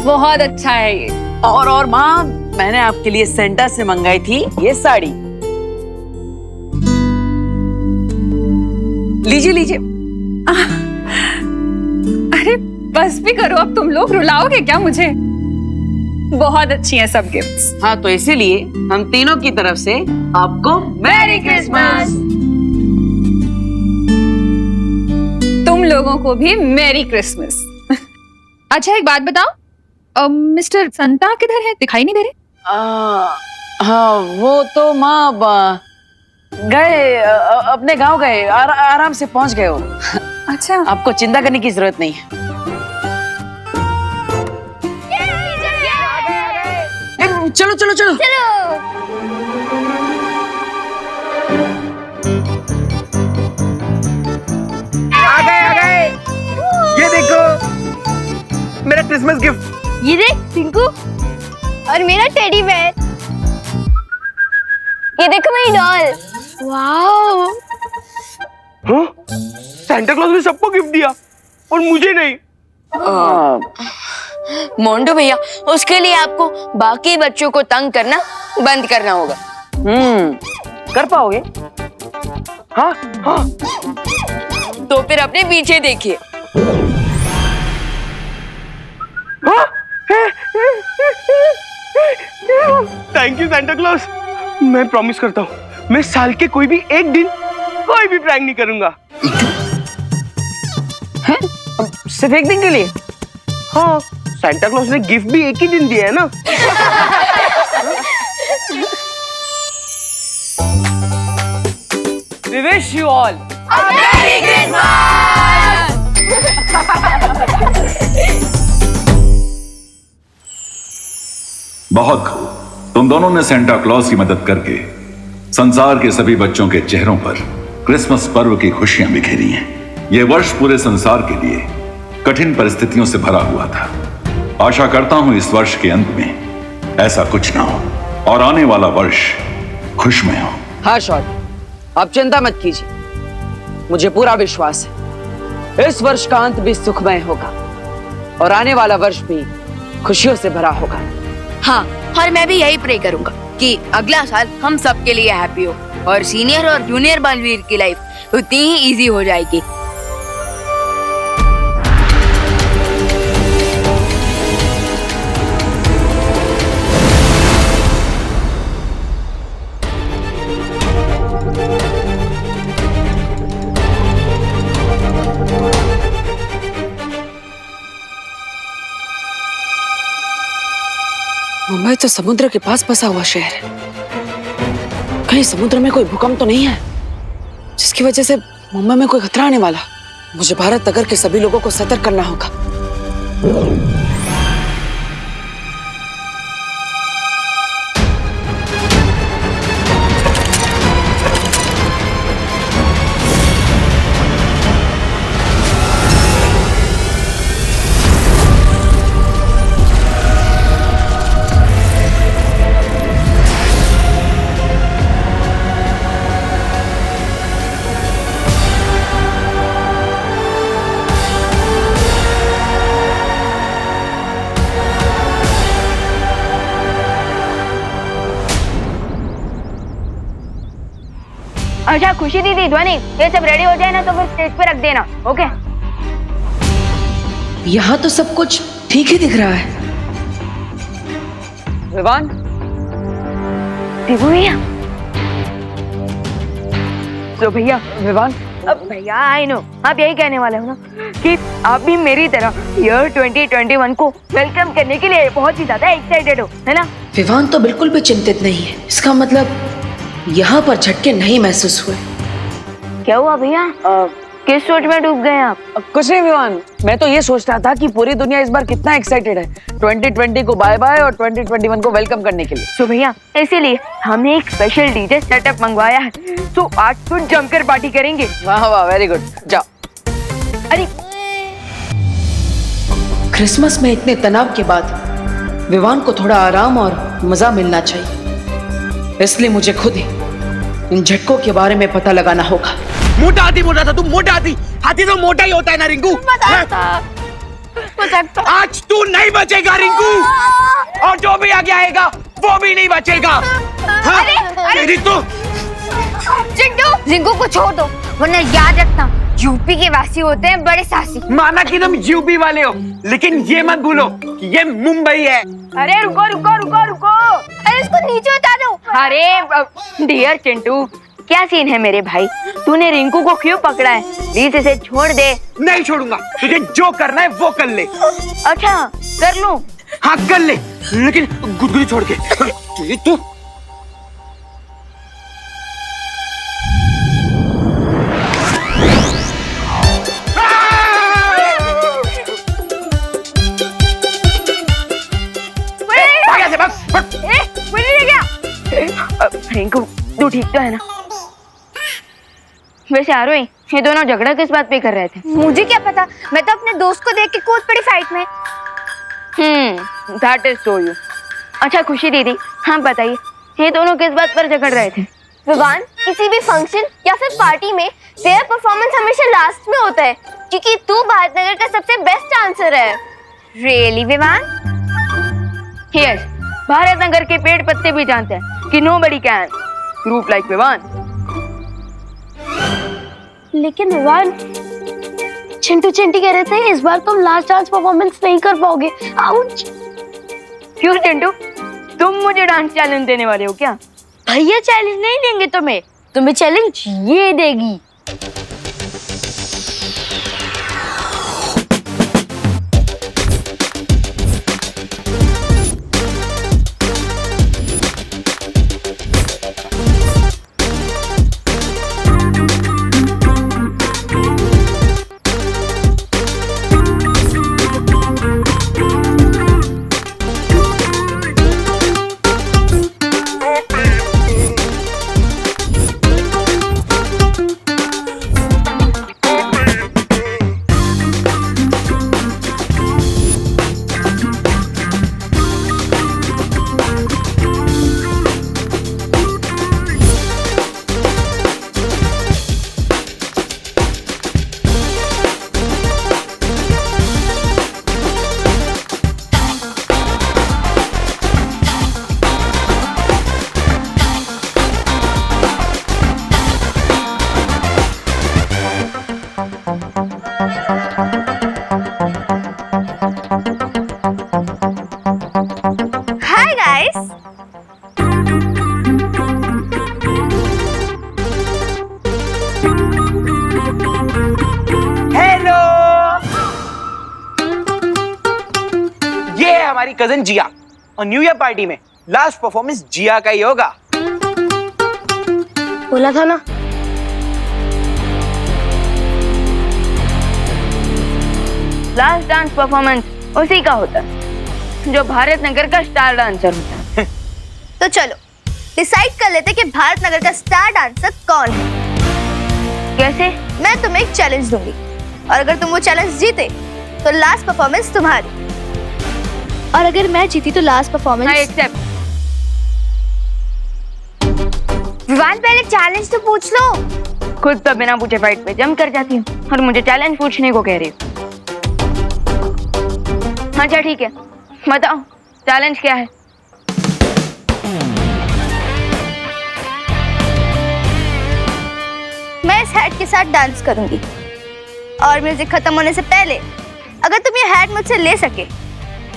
बहुत अच्छा है ये। और माँ, मैंने आपके लिए सेंटा से मंगाई थी ये साड़ी। लीजिए लीजिए। अरे बस भी करो, अब तुम लोग रुलाओगे क्या मुझे? बहुत अच्छी हैं सब गिफ्ट्स। हाँ, तो इसीलिए हम तीनों की तरफ से आपको मैरी क्रिसमस। तुम लोगों को भी मैरी क्रिसमस। अच्छा एक बात बताओ, मिस्टर संता किधर है? दिखाई नहीं दे रहे। हाँ, वो तो माँ गए, अपने गांव गए, आराम से पहुंच गए वो। अच्छा, आपको चिंता करने की जरूरत नहीं है। चलो चलो चलो चलो। आ गए। ये देखो मेरा क्रिसमस गिफ्ट। ये देख टिंकू, और मेरा टेडी बेयर। ये देखो मेरी डॉल। वाओ। हाँ? सैंटा क्लॉज ने सबको गिफ्ट दिया और मुझे नहीं। मोंडू भैया, उसके लिए आपको बाकी बच्चों को तंग करना बंद करना होगा। कर पाओगे? हाँ हाँ। तो फिर अपने पीछे देखिए। Thank you Santa clause. मैं प्रॉमिस करता हूँ, मैं साल के कोई भी एक दिन कोई भी प्रैंक नहीं करूंगा। सिर्फ एक दिन के लिए? हाँ, सैंटा क्लॉज ने गिफ्ट भी एक ही दिन दिया है ना। We wish you all A Merry Christmas! बहुत खूब। तुम दोनों ने सेंटा क्लॉज की मदद करके संसार के सभी बच्चों के चेहरों पर क्रिसमस पर्व की खुशियां बिखेरी हैं। यह वर्ष पूरे संसार के लिए कठिन परिस्थितियों से भरा हुआ था। आशा करता हूं इस वर्ष के अंत में ऐसा कुछ ना हो और आने वाला वर्ष खुशमय हो। हाँ शॉर्ट, आप चिंता मत कीजिए, मुझे पूरा विश्वास है इस वर्ष का अंत भी सुखमय होगा और आने वाला वर्ष भी खुशियों से भरा होगा। हाँ, और मैं भी यही प्रे करूंगा कि अगला साल हम सबके लिए हैप्पी हो और सीनियर और जूनियर बालवीर की लाइफ उतनी ही इजी हो जाएगी। मुंबई तो समुद्र के पास बसा हुआ शहर है। कहीं समुद्र में कोई भूकंप तो नहीं है जिसकी वजह से मुंबई में कोई खतरा आने वाला? मुझे भारत नगर के सभी लोगों को सतर्क करना होगा। अच्छा खुशी दीदी, ध्वनि, ये सब रेडी हो जाए ना तो फिर स्टेज पे रख देना। ओके? यहाँ तो सब कुछ ठीक ही दिख रहा है। विवान, दिव्या, तो भैया विवान, अब भैया आई नो आप यही कहने वाले हो ना कि आप भी मेरी तरह ईयर 2021 को वेलकम करने के लिए बहुत ही ज्यादा एक्साइटेड हो, है ना? विवान तो बिल्कुल भी चिंतित नहीं है। इसका मतलब यहाँ पर झटके नहीं महसूस हुए। क्या हुआ भैया? किस सोच में डूब गए आप? कुछ नहीं विवान, मैं तो ये सोच रहा था कि पूरी दुनिया इस बार कितना एक्साइटेड है 2020 को बाय बाय और 2021 को वेलकम करने के लिए। तो भैया इसीलिए हमने एक स्पेशल डीजे सेटअप मंगवाया है, तो आज तो जमकर पार्टी करेंगे। वाह वाह, वेरी गुड। जाओ। अरे क्रिसमस में इतने तनाव के बाद विवान को थोड़ा आराम और मजा मिलना चाहिए, इसलिए मुझे खुद ही इन झटकों के बारे में पता लगाना होगा। मोटा था तू, मोटा हाथी तो मोटा ही होता है ना रिंकू। आज तू नहीं बचेगा रिंकू, और जो भी आगे आएगा वो भी नहीं बचेगा। हाँ? तेरी तो चिंटू, रिंकू को छोड़ दो, वरना याद रखना यूपी के वासी होते हैं बड़े साहसी। माना कि तुम यूपी वाले हो, लेकिन ये मत भूलो कि ये मुंबई है। अरे रुको रुको रुको रुको, अरे इसको नीचे उतार दो। अरे डियर चिंटू, क्या सीन है मेरे भाई? तूने रिंकू को क्यों पकड़ा है? प्लीज इसे छोड़ दे। नहीं छोड़ूंगा, तुझे जो करना है वो कर ले। अच्छा कर लूं? हाँ कर ले, लेकिन गुदगुदी छोड़ के। तू रिंकू तू ठीक तो है ना? वैसे आरोही, ये दोनों झगड़ा किस बात पे कर रहे थे? मुझे क्या पता, मैं तो अपने दोस्त को देख के कूद पड़ी फाइट में। That is so you. अच्छा खुशी दीदी, हाँ बताइए, ये दोनों किस बात पर झगड़ रहे थे? विवान, किसी भी फंक्शन या फिर पार्टी में तेरा परफॉर्मेंस हमेशा लास्ट में होता है, क्योंकि तू भारतनगर का सबसे बेस्ट डांसर है। रियली विवान? यस, भारतनगर के पेड़ पत्ते भी जानते हैं कि nobody can groove like Vivaan. लेकिन विवान, चिंटू चिंटी कह रहे थे इस बार तुम लास्ट डांस परफॉर्मेंस नहीं कर पाओगे। आउच! क्यों चिंटू, तुम मुझे डांस चैलेंज देने वाले हो क्या? भैया चैलेंज नहीं देंगे तुम्हें चैलेंज ये देगी। हमारी कजन जिया, और न्यू ईयर पार्टी में लास्ट परफॉर्मेंस जिया का ही होगा। बोला था ना। लास्ट डांस परफॉर्मेंस उसी का होता है जो भारतनगर का स्टार डांसर होता है। तो चलो डिसाइड कर लेते कि भारतनगर का स्टार डांसर कौन है। कैसे? मैं तुम्हें एक चैलेंज दूंगी, और अगर तुम वो चैलेंज जीते तो लास्ट परफॉर्मेंस तुम्हारी, और अगर मैं जीती तो last performance. I accept. Vivaan पहले चैलेंज तो पूछ लो। खुद तो बिना पूछे फाइट पे जम कर जाती हूँ और मुझे चैलेंज पूछने को कह रही हो। अच्छा ठीक है, बताओ चैलेंज क्या है? मैं इस हैट के साथ डांस करूंगी, और म्यूजिक खत्म होने से पहले अगर तुम ये हैट मुझसे ले सके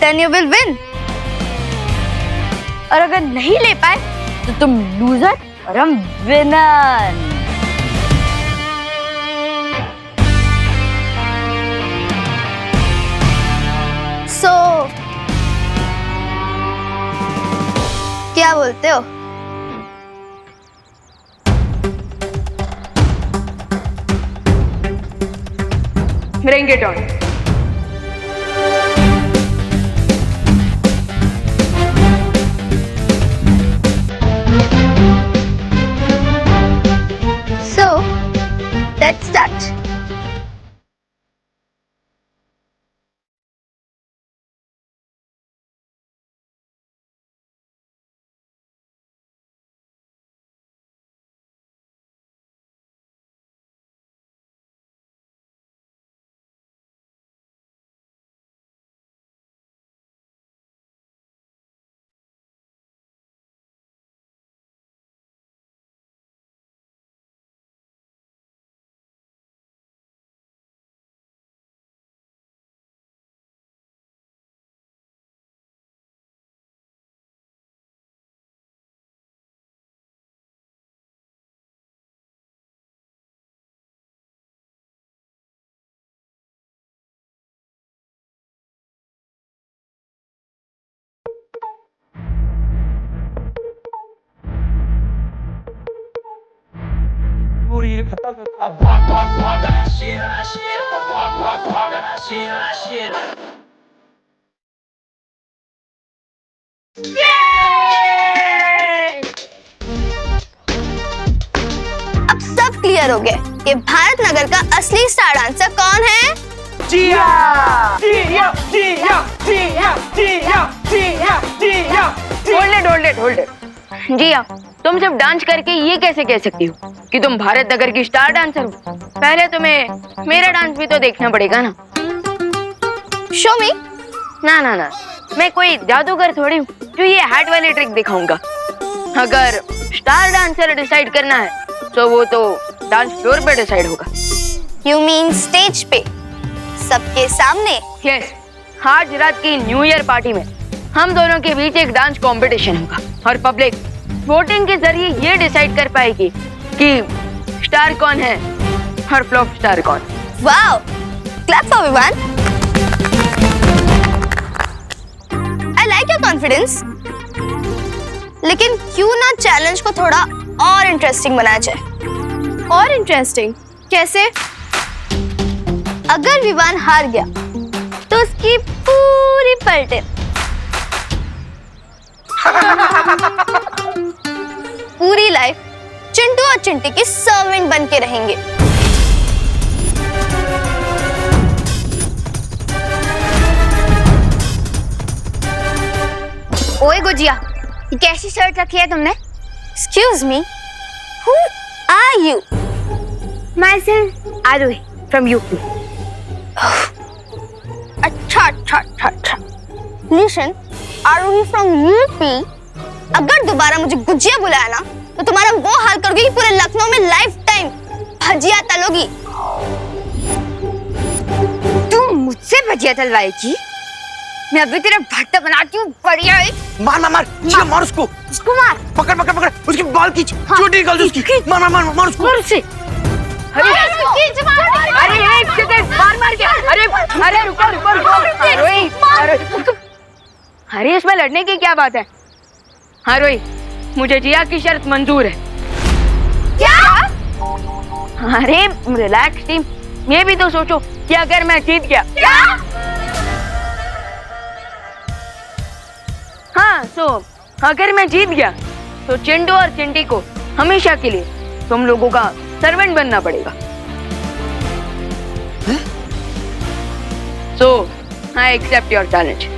then you will win, और अगर नहीं ले पाए तो तुम लूजर और हम विनर। बोलते हो? Bring it on. So, let's start. अब सब क्लियर हो गया कि भारत नगर का असली स्टार डांसर कौन है? जिया जिया जिया जिया जिया जिया जिया। Hold it. जिया, तुम सिर्फ डांस करके ये कैसे कह सकती हो कि तुम भारत नगर की स्टार डांसर हो? पहले तुम्हें मेरा डांस भी तो देखना पड़ेगा ना। शो मी। ना, मैं कोई जादूगर थोड़ी हूँ जो ये हैट वाली ट्रिक दिखाऊंगा। अगर स्टार डांसर डिसाइड करना है तो वो तो डांस फ्लोर पे डिसाइड होगा। You mean स्टेज पे सबके सामने? यस, आज रात की न्यू ईयर पार्टी में हम दोनों के बीच एक डांस कंपटीशन होगा और पब्लिक वोटिंग के जरिए ये डिसाइड कर पाएगी कि स्टार कौन है और फ्लॉप स्टार कौन। Wow, clap for Vivaan. I like your confidence। लेकिन क्यों ना चैलेंज को थोड़ा और इंटरेस्टिंग बनाया जाए? और इंटरेस्टिंग कैसे? अगर विवान हार गया तो उसकी पूरी पलटे पूरी लाइफ चिंटू और चिंटी की सर्वेंट बन के रहेंगे। ओए गुजिया, ये कैसी शर्ट रखी है तुमने? Excuse me, who are you? Myself Arohi from UP. अच्छा। Listen, Arohi from UP। अगर दोबारा मुझे गुजिया बुलाया ना तो तुम्हारा वो हाल करोगी कि पूरे लखनऊ में लाइफ टाइम भजिया तलोगी। तू मुझसे भजिया तलवाएगी? मैं अभी तेरा भट्टा बनाती हूँ। बढ़िया है। मार मार उसको मार। पकड़ उसकी बाल खींच। चोटी निकाल दो उसकी। मार उसको। मार उसे। अरे एक सेकंड, मार क्या? अरे रुको। अरे इसमें लड़ने की क्या बात है? हाँ रोही, मुझे जिया की शर्त मंजूर है। क्या? अरे रिलैक्स टीम, ये भी तो सोचो कि अगर मैं जीत गया। क्या? हाँ, अगर मैं जीत गया तो चिंटू और चिंटी को हमेशा के लिए तुम लोगों का सर्वेंट बनना पड़ेगा। So, I accept your challenge.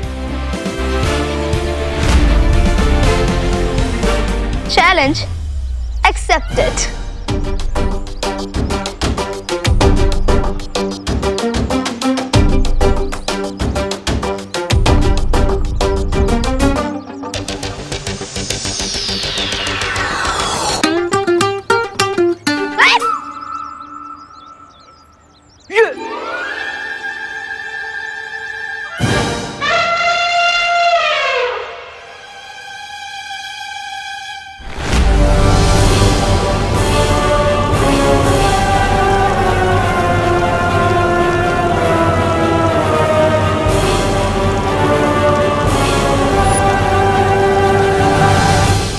Challenge accepted।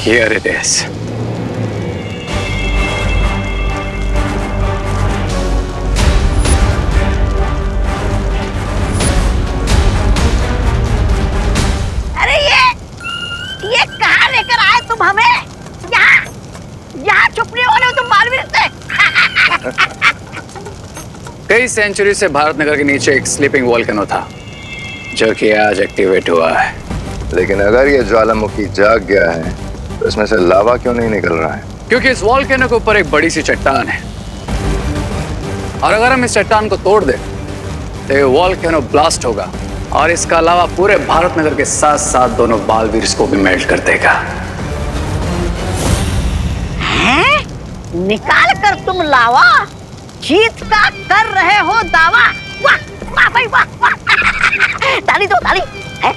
Here it is. अरे ये कहाँ लेकर आए तुम हमें? यहाँ छुपने वाले हो तुम बालवीर से? कई सेंचुरी से भारत नगर के नीचे एक स्लीपिंग वोल्केनो था जो कि आज एक्टिवेट हुआ है। लेकिन अगर ये ज्वालामुखी जाग गया है तो इसमें से लावा क्यों नहीं निकल रहा है? क्योंकि इस वोल्केनो के ऊपर एक बड़ी सी चट्टान है और अगर हम इस चट्टान को तोड़ दें तो ये वोल्केनो ब्लास्ट होगा और इसका अलावा पूरे भारत नगर के साथ साथ दोनों बालवीर को भी मेल्ट कर देगा। हैं? निकाल कर तुम लावा जीत का कर रहे हो दावा। वाह वाह भाई वाह वाह। ताली दो ताली है?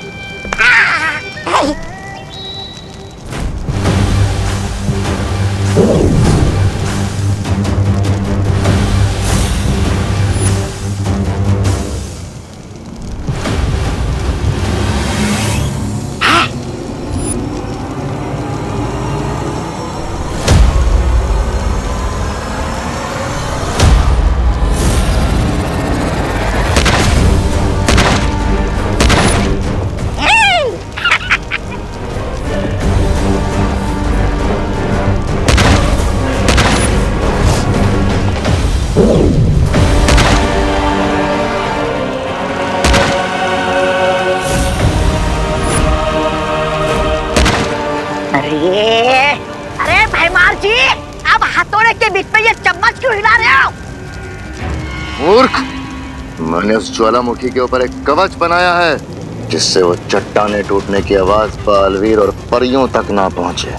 अरे भैमार जी, अब हथौड़े के बीच में ये चम्मच क्यों हिला रहे हो? मूर्ख, मैंने उस ज्वालामुखी के ऊपर एक कवच बनाया है जिससे वो चट्टाने टूटने की आवाज बालवीर और परियों तक ना पहुंचे।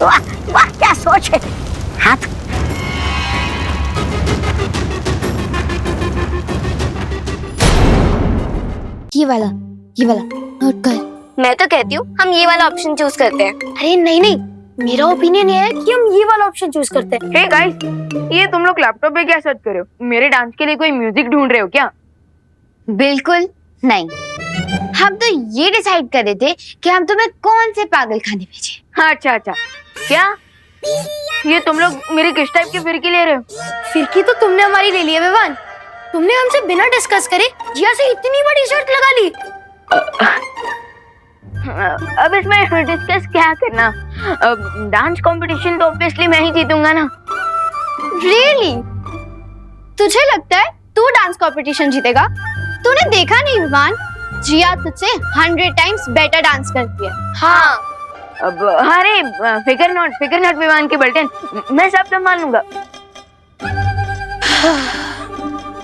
वाह वाह क्या सोच है। हाथ ये वाला नोट कर। मैं तो कहती हूँ हम ये वाला ऑप्शन चूज करते हैं। अरे नहीं नहीं, मेरा ओपिनियन ये है कि हम ये वाला ऑप्शन चूज करते हैं। हे गाइस, ये तुम लोग लैपटॉप पे क्या सर्च कर रहे हो? मेरे डांस के लिए कोई म्यूजिक ढूंढ रहे हो क्या? बिल्कुल नहीं, हम तो ये डिसाइड कर रहे थे कि हम तुम्हें कौन से पागल खाने भेजे। अच्छा, क्या ये तुम लोग मेरी किस टाइप की फिरकी ले रहे हो? फिरकी तो तुमने हमारी ले ली है विवान। तुमने हमसे बिना डिस्कस करे जिया से इतनी बड़ी शर्त लगा ली। अब इसमें डिस्कस क्या करना? डांस कंपटीशन तो ऑब्वियसली मैं ही जीतूंगा ना। रियली? तुझे लगता है तू डांस कंपटीशन जीतेगा? तूने देखा नहीं विवान, जिया तुझसे 100 टाइम्स बेटर डांस करती है। हाँ। अब अरे फिकर नॉट विवान की बल्टन, मैं सब संभाल लूंगा।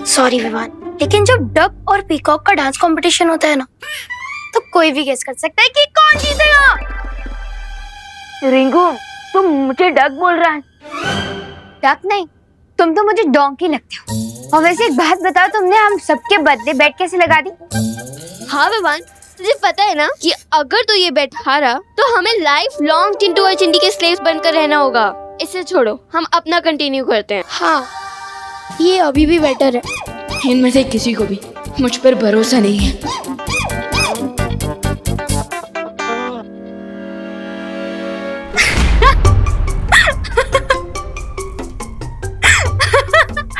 सॉरी विवान, लेकिन जब डक और पीकॉक का डांस कंपटीशन होता है ना, तो कोई भी गेस कर सकता है कि कौन जीतेगा। रिंकू, तुम मुझे डक बोल रहा है? डक नहीं, तुम तो मुझे डोंकी लगते हो। और वैसे एक बात बताओ, तुमने हम सबके बदले बेट कैसे लगा दी? हाँ विवान, तुझे पता है ना कि अगर तू ये बेट हारा तो हमें लाइफ लॉन्ग चिंटू और चिंटी के स्लेव्स बनकर रहना होगा। इसे छोड़ो, हम अपना कंटिन्यू करते हैं। हाँ, ये अभी भी बेटर है। इनमें से किसी को भी मुझ पर भरोसा नहीं है।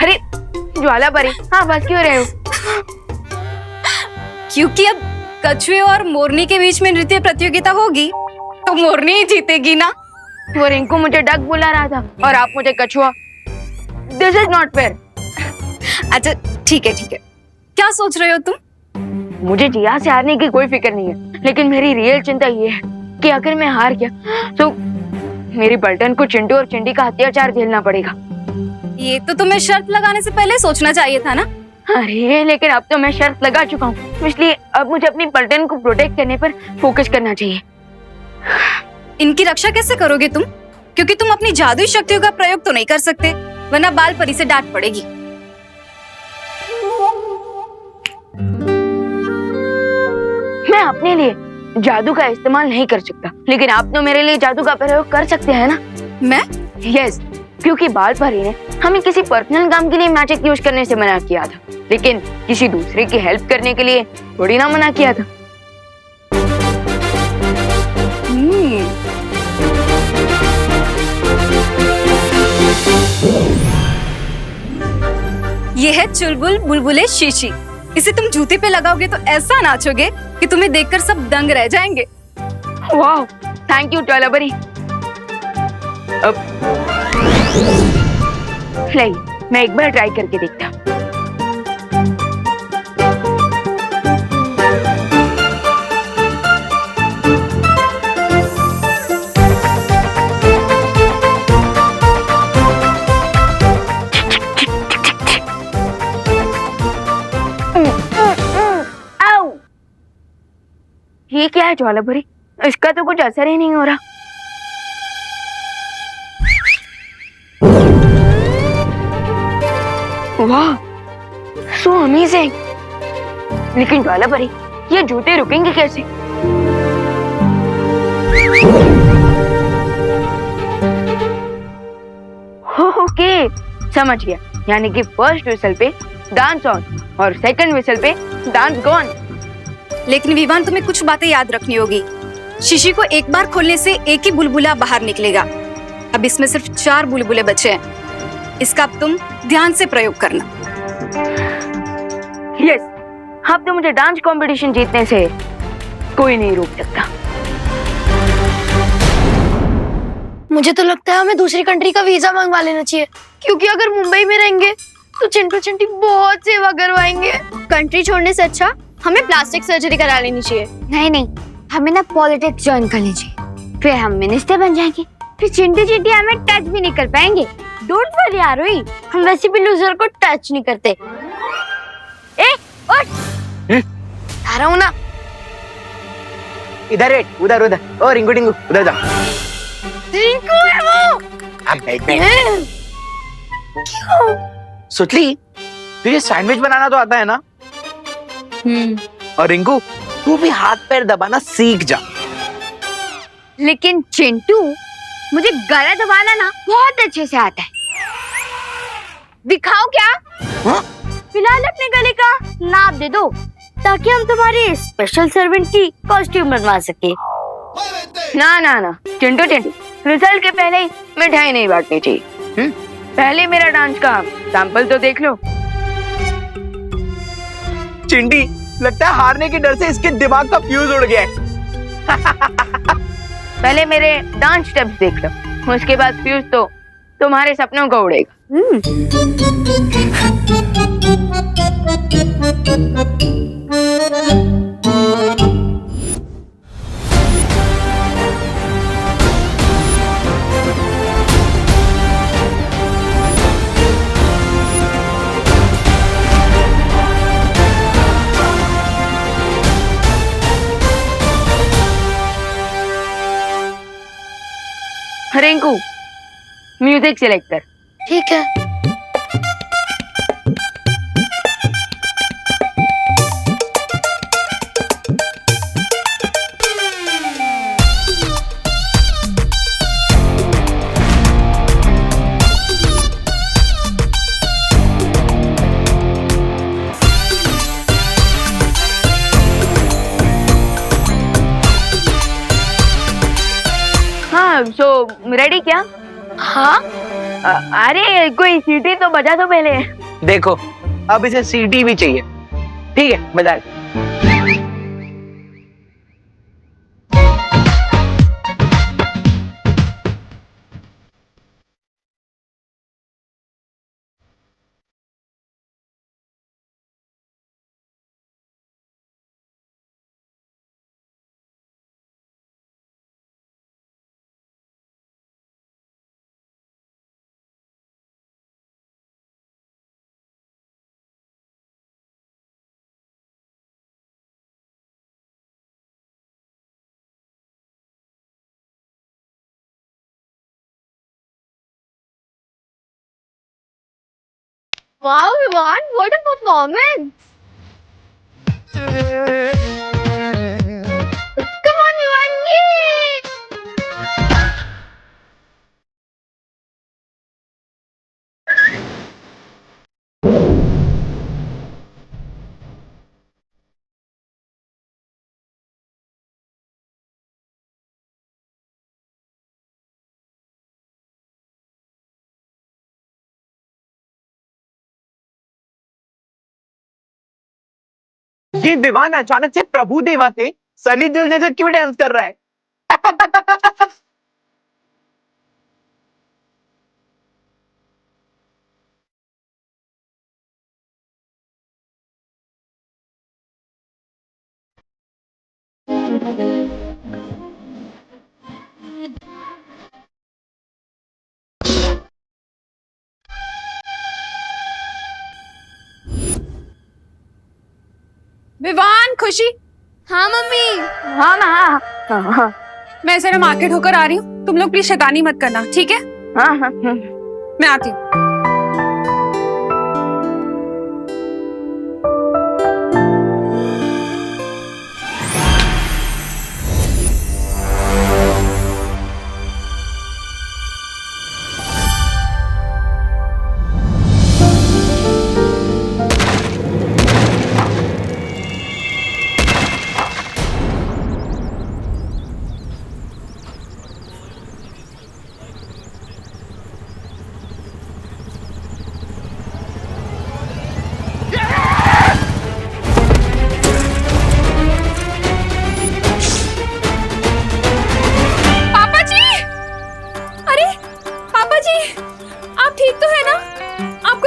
अरे ज्वाला परी, हाँ बस क्यों रहे हो? क्योंकि अब कछुए और मोरनी के बीच में नृत्य प्रतियोगिता होगी तो मोरनी ही जीतेगी ना। वो रिंकू मुझे डक बुला रहा था और आप मुझे कछुआ। This is not fair. अच्छा ठीक है, क्या सोच रहे हो तुम? मुझे जिया से हारने की कोई फिक्र नहीं है, लेकिन मेरी रियल चिंता ये है कि अगर मैं हार गया तो मेरी पलटन को चिंटू और चिंटी का अत्याचार झेलना पड़ेगा। ये तो तुम्हें शर्त लगाने से पहले सोचना चाहिए था ना। अरे लेकिन अब तो मैं शर्त लगा चुका हूँ, इसलिए अब मुझे अपनी पलटन को प्रोटेक्ट करने पर फोकस करना चाहिए। इनकी रक्षा कैसे करोगे तुम? क्योंकि तुम अपनी जादुई शक्तियों का प्रयोग तो नहीं कर सकते, वरना बाल परी से डांट पड़ेगी। मैं अपने लिए जादू का इस्तेमाल नहीं कर सकता, लेकिन आप तो मेरे लिए जादू का प्रयोग कर सकते हैं ना? मैं? यस, क्योंकि बाल परी ने हमें किसी पर्सनल काम के लिए मैजिक यूज करने से मना किया था, लेकिन किसी दूसरे की हेल्प करने के लिए थोड़ी ना मना किया था। ये है चुलबुल बुलबुले शीशी। इसे तुम जूते पे लगाओगे तो ऐसा नाचोगे कि तुम्हें देखकर सब दंग रह जाएंगे। वाह, थैंक यू ज्वालाबरी। अब नहीं, मैं एक बार ट्राई करके देखता हूँ। ये क्या है ज्वालाबरी? इसका तो कुछ असर ही नहीं हो रहा। वाह, सो अमेजिंग। लेकिन ज्वालाबरी, ये जूते रुकेंगे कैसे? ओके, समझ गया। यानी कि फर्स्ट विसल पे डांस ऑन और सेकंड विसल पे डांस गॉन। लेकिन विवान, तुम्हें कुछ बातें याद रखनी होगी। शीशी को एक बार खोलने से एक ही बुलबुला बाहर निकलेगा। अब इसमें सिर्फ 4 बुलबुले बचे हैं। इसका अब तुम ध्यान से प्रयोग करना। यस, अब तो मुझे डांस कंपटीशन जीतने से कोई नहीं रोक सकता। मुझे तो लगता है हमें दूसरी कंट्री का वीजा मंगवा लेना चाहिए, क्योंकि अगर मुंबई में रहेंगे तो चिंटू चिंटी बहुत सेवा करवाएंगे। कंट्री छोड़ने से अच्छा हमें प्लास्टिक सर्जरी करा लेनी चाहिए। नहीं नहीं, हमें ना पॉलिटिक्स ज्वाइन करनी चाहिए, फिर हम मिनिस्टर बन जाएंगे, फिर चिंटू चिंटी हमें टच भी नहीं कर पाएंगे। डोंट वरी आरोही, हम वैसे भी लूजर को टच नहीं करते। ए, उठ। आ रहा हूँ ना। इधर बैठ, उधर उधर। ओ रिंकू टिंकू, उधर जा। रिंकू है वो। अब बैठ बैठ। क्यों? सुतली, तुझे सैंडविच बनाना तो आता है ना? और रिंकू, तू भी हाथ पैर दबाना सीख जा। लेकिन चिंटू, मुझे गला दबाना ना बहुत अच्छे से आता है। दिखाओ क्या? फिलहाल अपने गले का नाप दे दो, ताकि हम तुम्हारे स्पेशल सर्वेंट की कॉस्ट्यूम बनवा सके। ना ना ना चिंटू चिंटू, रिजल्ट के पहले ही मिठाई नहीं बांटनी चाहिए। पहले मेरा डांस का सैंपल तो देख लो। चिंटी, लगता है हारने के डर से इसके दिमाग का फ्यूज उड़ गया है। पहले मेरे डांस स्टेप्स देख लो, उसके बाद फ्यूज तो तुम्हारे सपनों को उड़ेगा। रिंकू, म्यूजिक सिलेक्ट कर। ठीक है। हाँ, सो रेडी क्या? हाँ। अरे कोई सीटी तो बजा दो पहले। देखो, अब इसे सीटी भी चाहिए। ठीक है, बजा। Wow, Vivan, what a performance! Come on, Vivan, yay! ये दीवान अचानक से प्रभु देवा से सनी दिल नजर क्यों डांस कर रहा है? विवान, खुशी। हाँ मम्मी। हाँ माँ। हाँ। मैं जरा मार्केट होकर आ रही हूँ, तुम लोग प्लीज शैतानी मत करना, ठीक है? हाँ हाँ। मैं आती हूँ।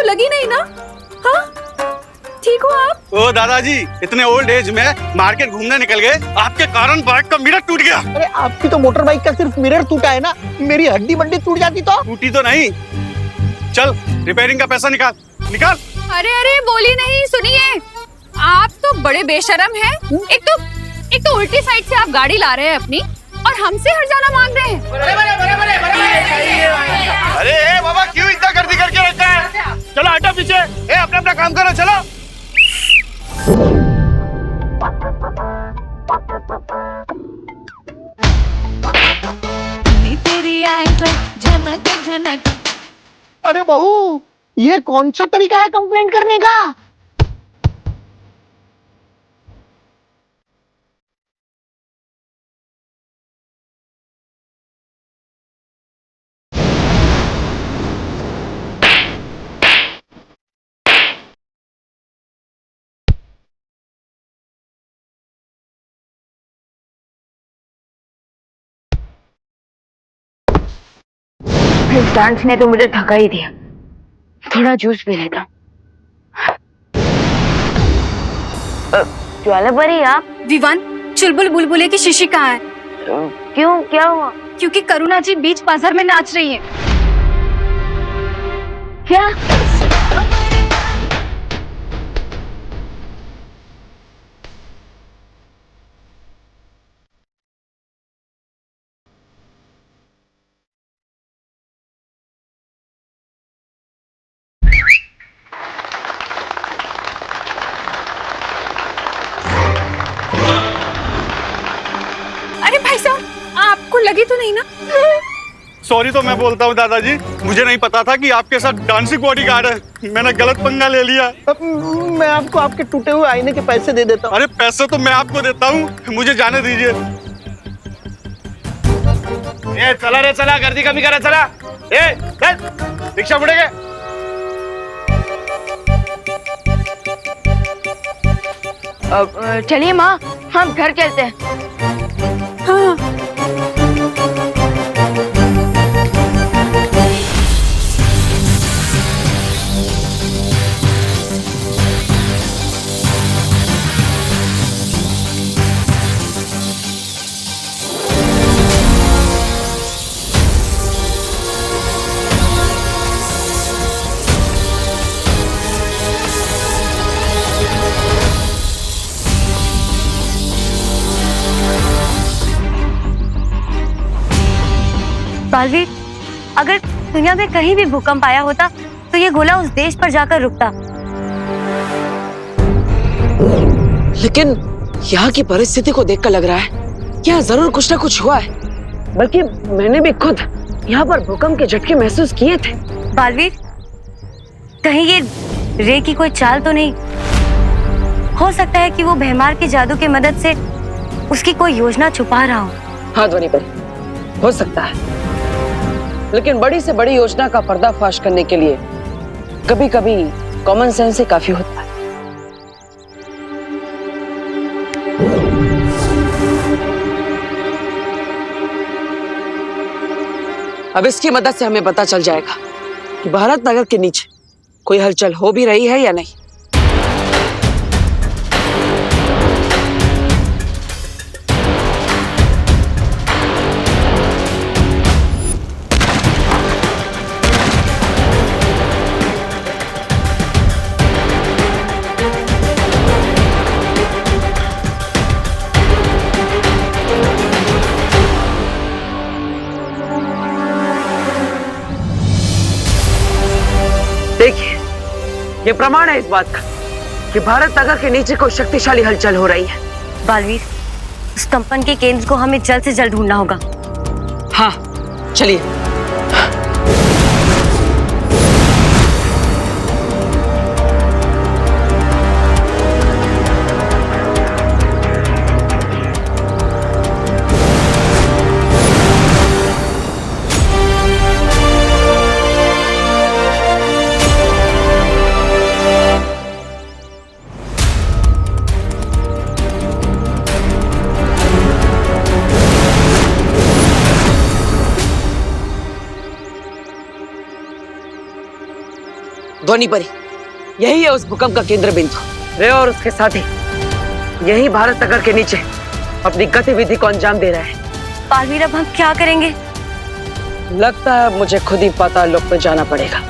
लगी नहीं ना? हाँ, ठीक हो आप? ओ दादाजी, इतने ओल्ड एज में मार्केट घूमने निकल गए, आपके कारण बाइक का मिरर टूट गया। अरे आपकी तो मोटर बाइक का सिर्फ मिरर टूटा है ना, मेरी हड्डी बड्डी टूट जाती तो? टूटी तो नहीं। चल रिपेयरिंग का पैसा निकाल निकाल। अरे अरे बोली नहीं, सुनिए, आप तो बड़े बेशरम हैं। एक तो उल्टी साइड से आप गाड़ी ला रहे हैं अपनी और हमसे हर्जाना मांग रहे हैं। अरे बाबा क्यों इतना गर्दी करके रखा है? चलो हटो पीछे, अपना अपना काम करो, चलो। अरे बहू, ये कौन सा तरीका है कंप्लेंट करने का? इस डांस ने तो मुझे थका ही दिया, थोड़ा जूस पी लेता। ज्वाला परी आप? विवान, चुलबुल बुलबुले की शीशी कहाँ है? क्यों, क्या हुआ? क्योंकि करुणा जी बीच बाजार में नाच रही है। क्या? अरे भाई साहब, आपको लगी तो नहीं ना? सॉरी तो मैं बोलता हूँ दादाजी, मुझे नहीं पता था कि आपके साथ डांसिंग बॉडीगार्ड है, मैंने गलत पंगा ले लिया। मैं आपको आपके टूटे हुए आईने के पैसे दे देता हूँ। अरे पैसे तो मैं आपको देता हूँ, मुझे जाने दीजिए। ए चला रे चला, गर्दी कमी करा, चला। ए चल, रिक्शा मुड़ेगे। चलिए माँ, हम घर चलते हैं। हाँ। बालवीर, अगर दुनिया में कहीं भी भूकंप आया होता तो ये गोला उस देश पर जाकर रुकता। लेकिन यहाँ की परिस्थिति को देखकर लग रहा है यहाँ जरूर कुछ ना कुछ हुआ है, बल्कि मैंने भी खुद यहाँ पर भूकंप के झटके महसूस किए थे। बालवीर, कहीं ये रे की कोई चाल तो नहीं? हो सकता है कि वो भैमार के जादू की मदद से उसकी कोई योजना छुपा रहा हो। हाँ ध्वनि पर हो सकता है, लेकिन बड़ी से बड़ी योजना का पर्दाफाश करने के लिए कभी कभी कॉमन सेंस ही काफी होता है। अब इसकी मदद से हमें पता चल जाएगा कि भारत नगर के नीचे कोई हलचल हो भी रही है या नहीं। देखिए, ये प्रमाण है इस बात का कि भारत नगर के नीचे कोई शक्तिशाली हलचल हो रही है। बालवीर, उस कंपन के केंद्र को हमें जल्द से जल्द ढूंढना होगा। हाँ, चलिए। ध्वनि परी, यही है उस भूकंप का केंद्र बिंदु। रे और उसके साथी यही भारत नगर के नीचे अपनी गतिविधि को अंजाम दे रहे हैं। बालवीर, अब हम क्या करेंगे? लगता है मुझे खुद ही पाताल लोक में जाना पड़ेगा।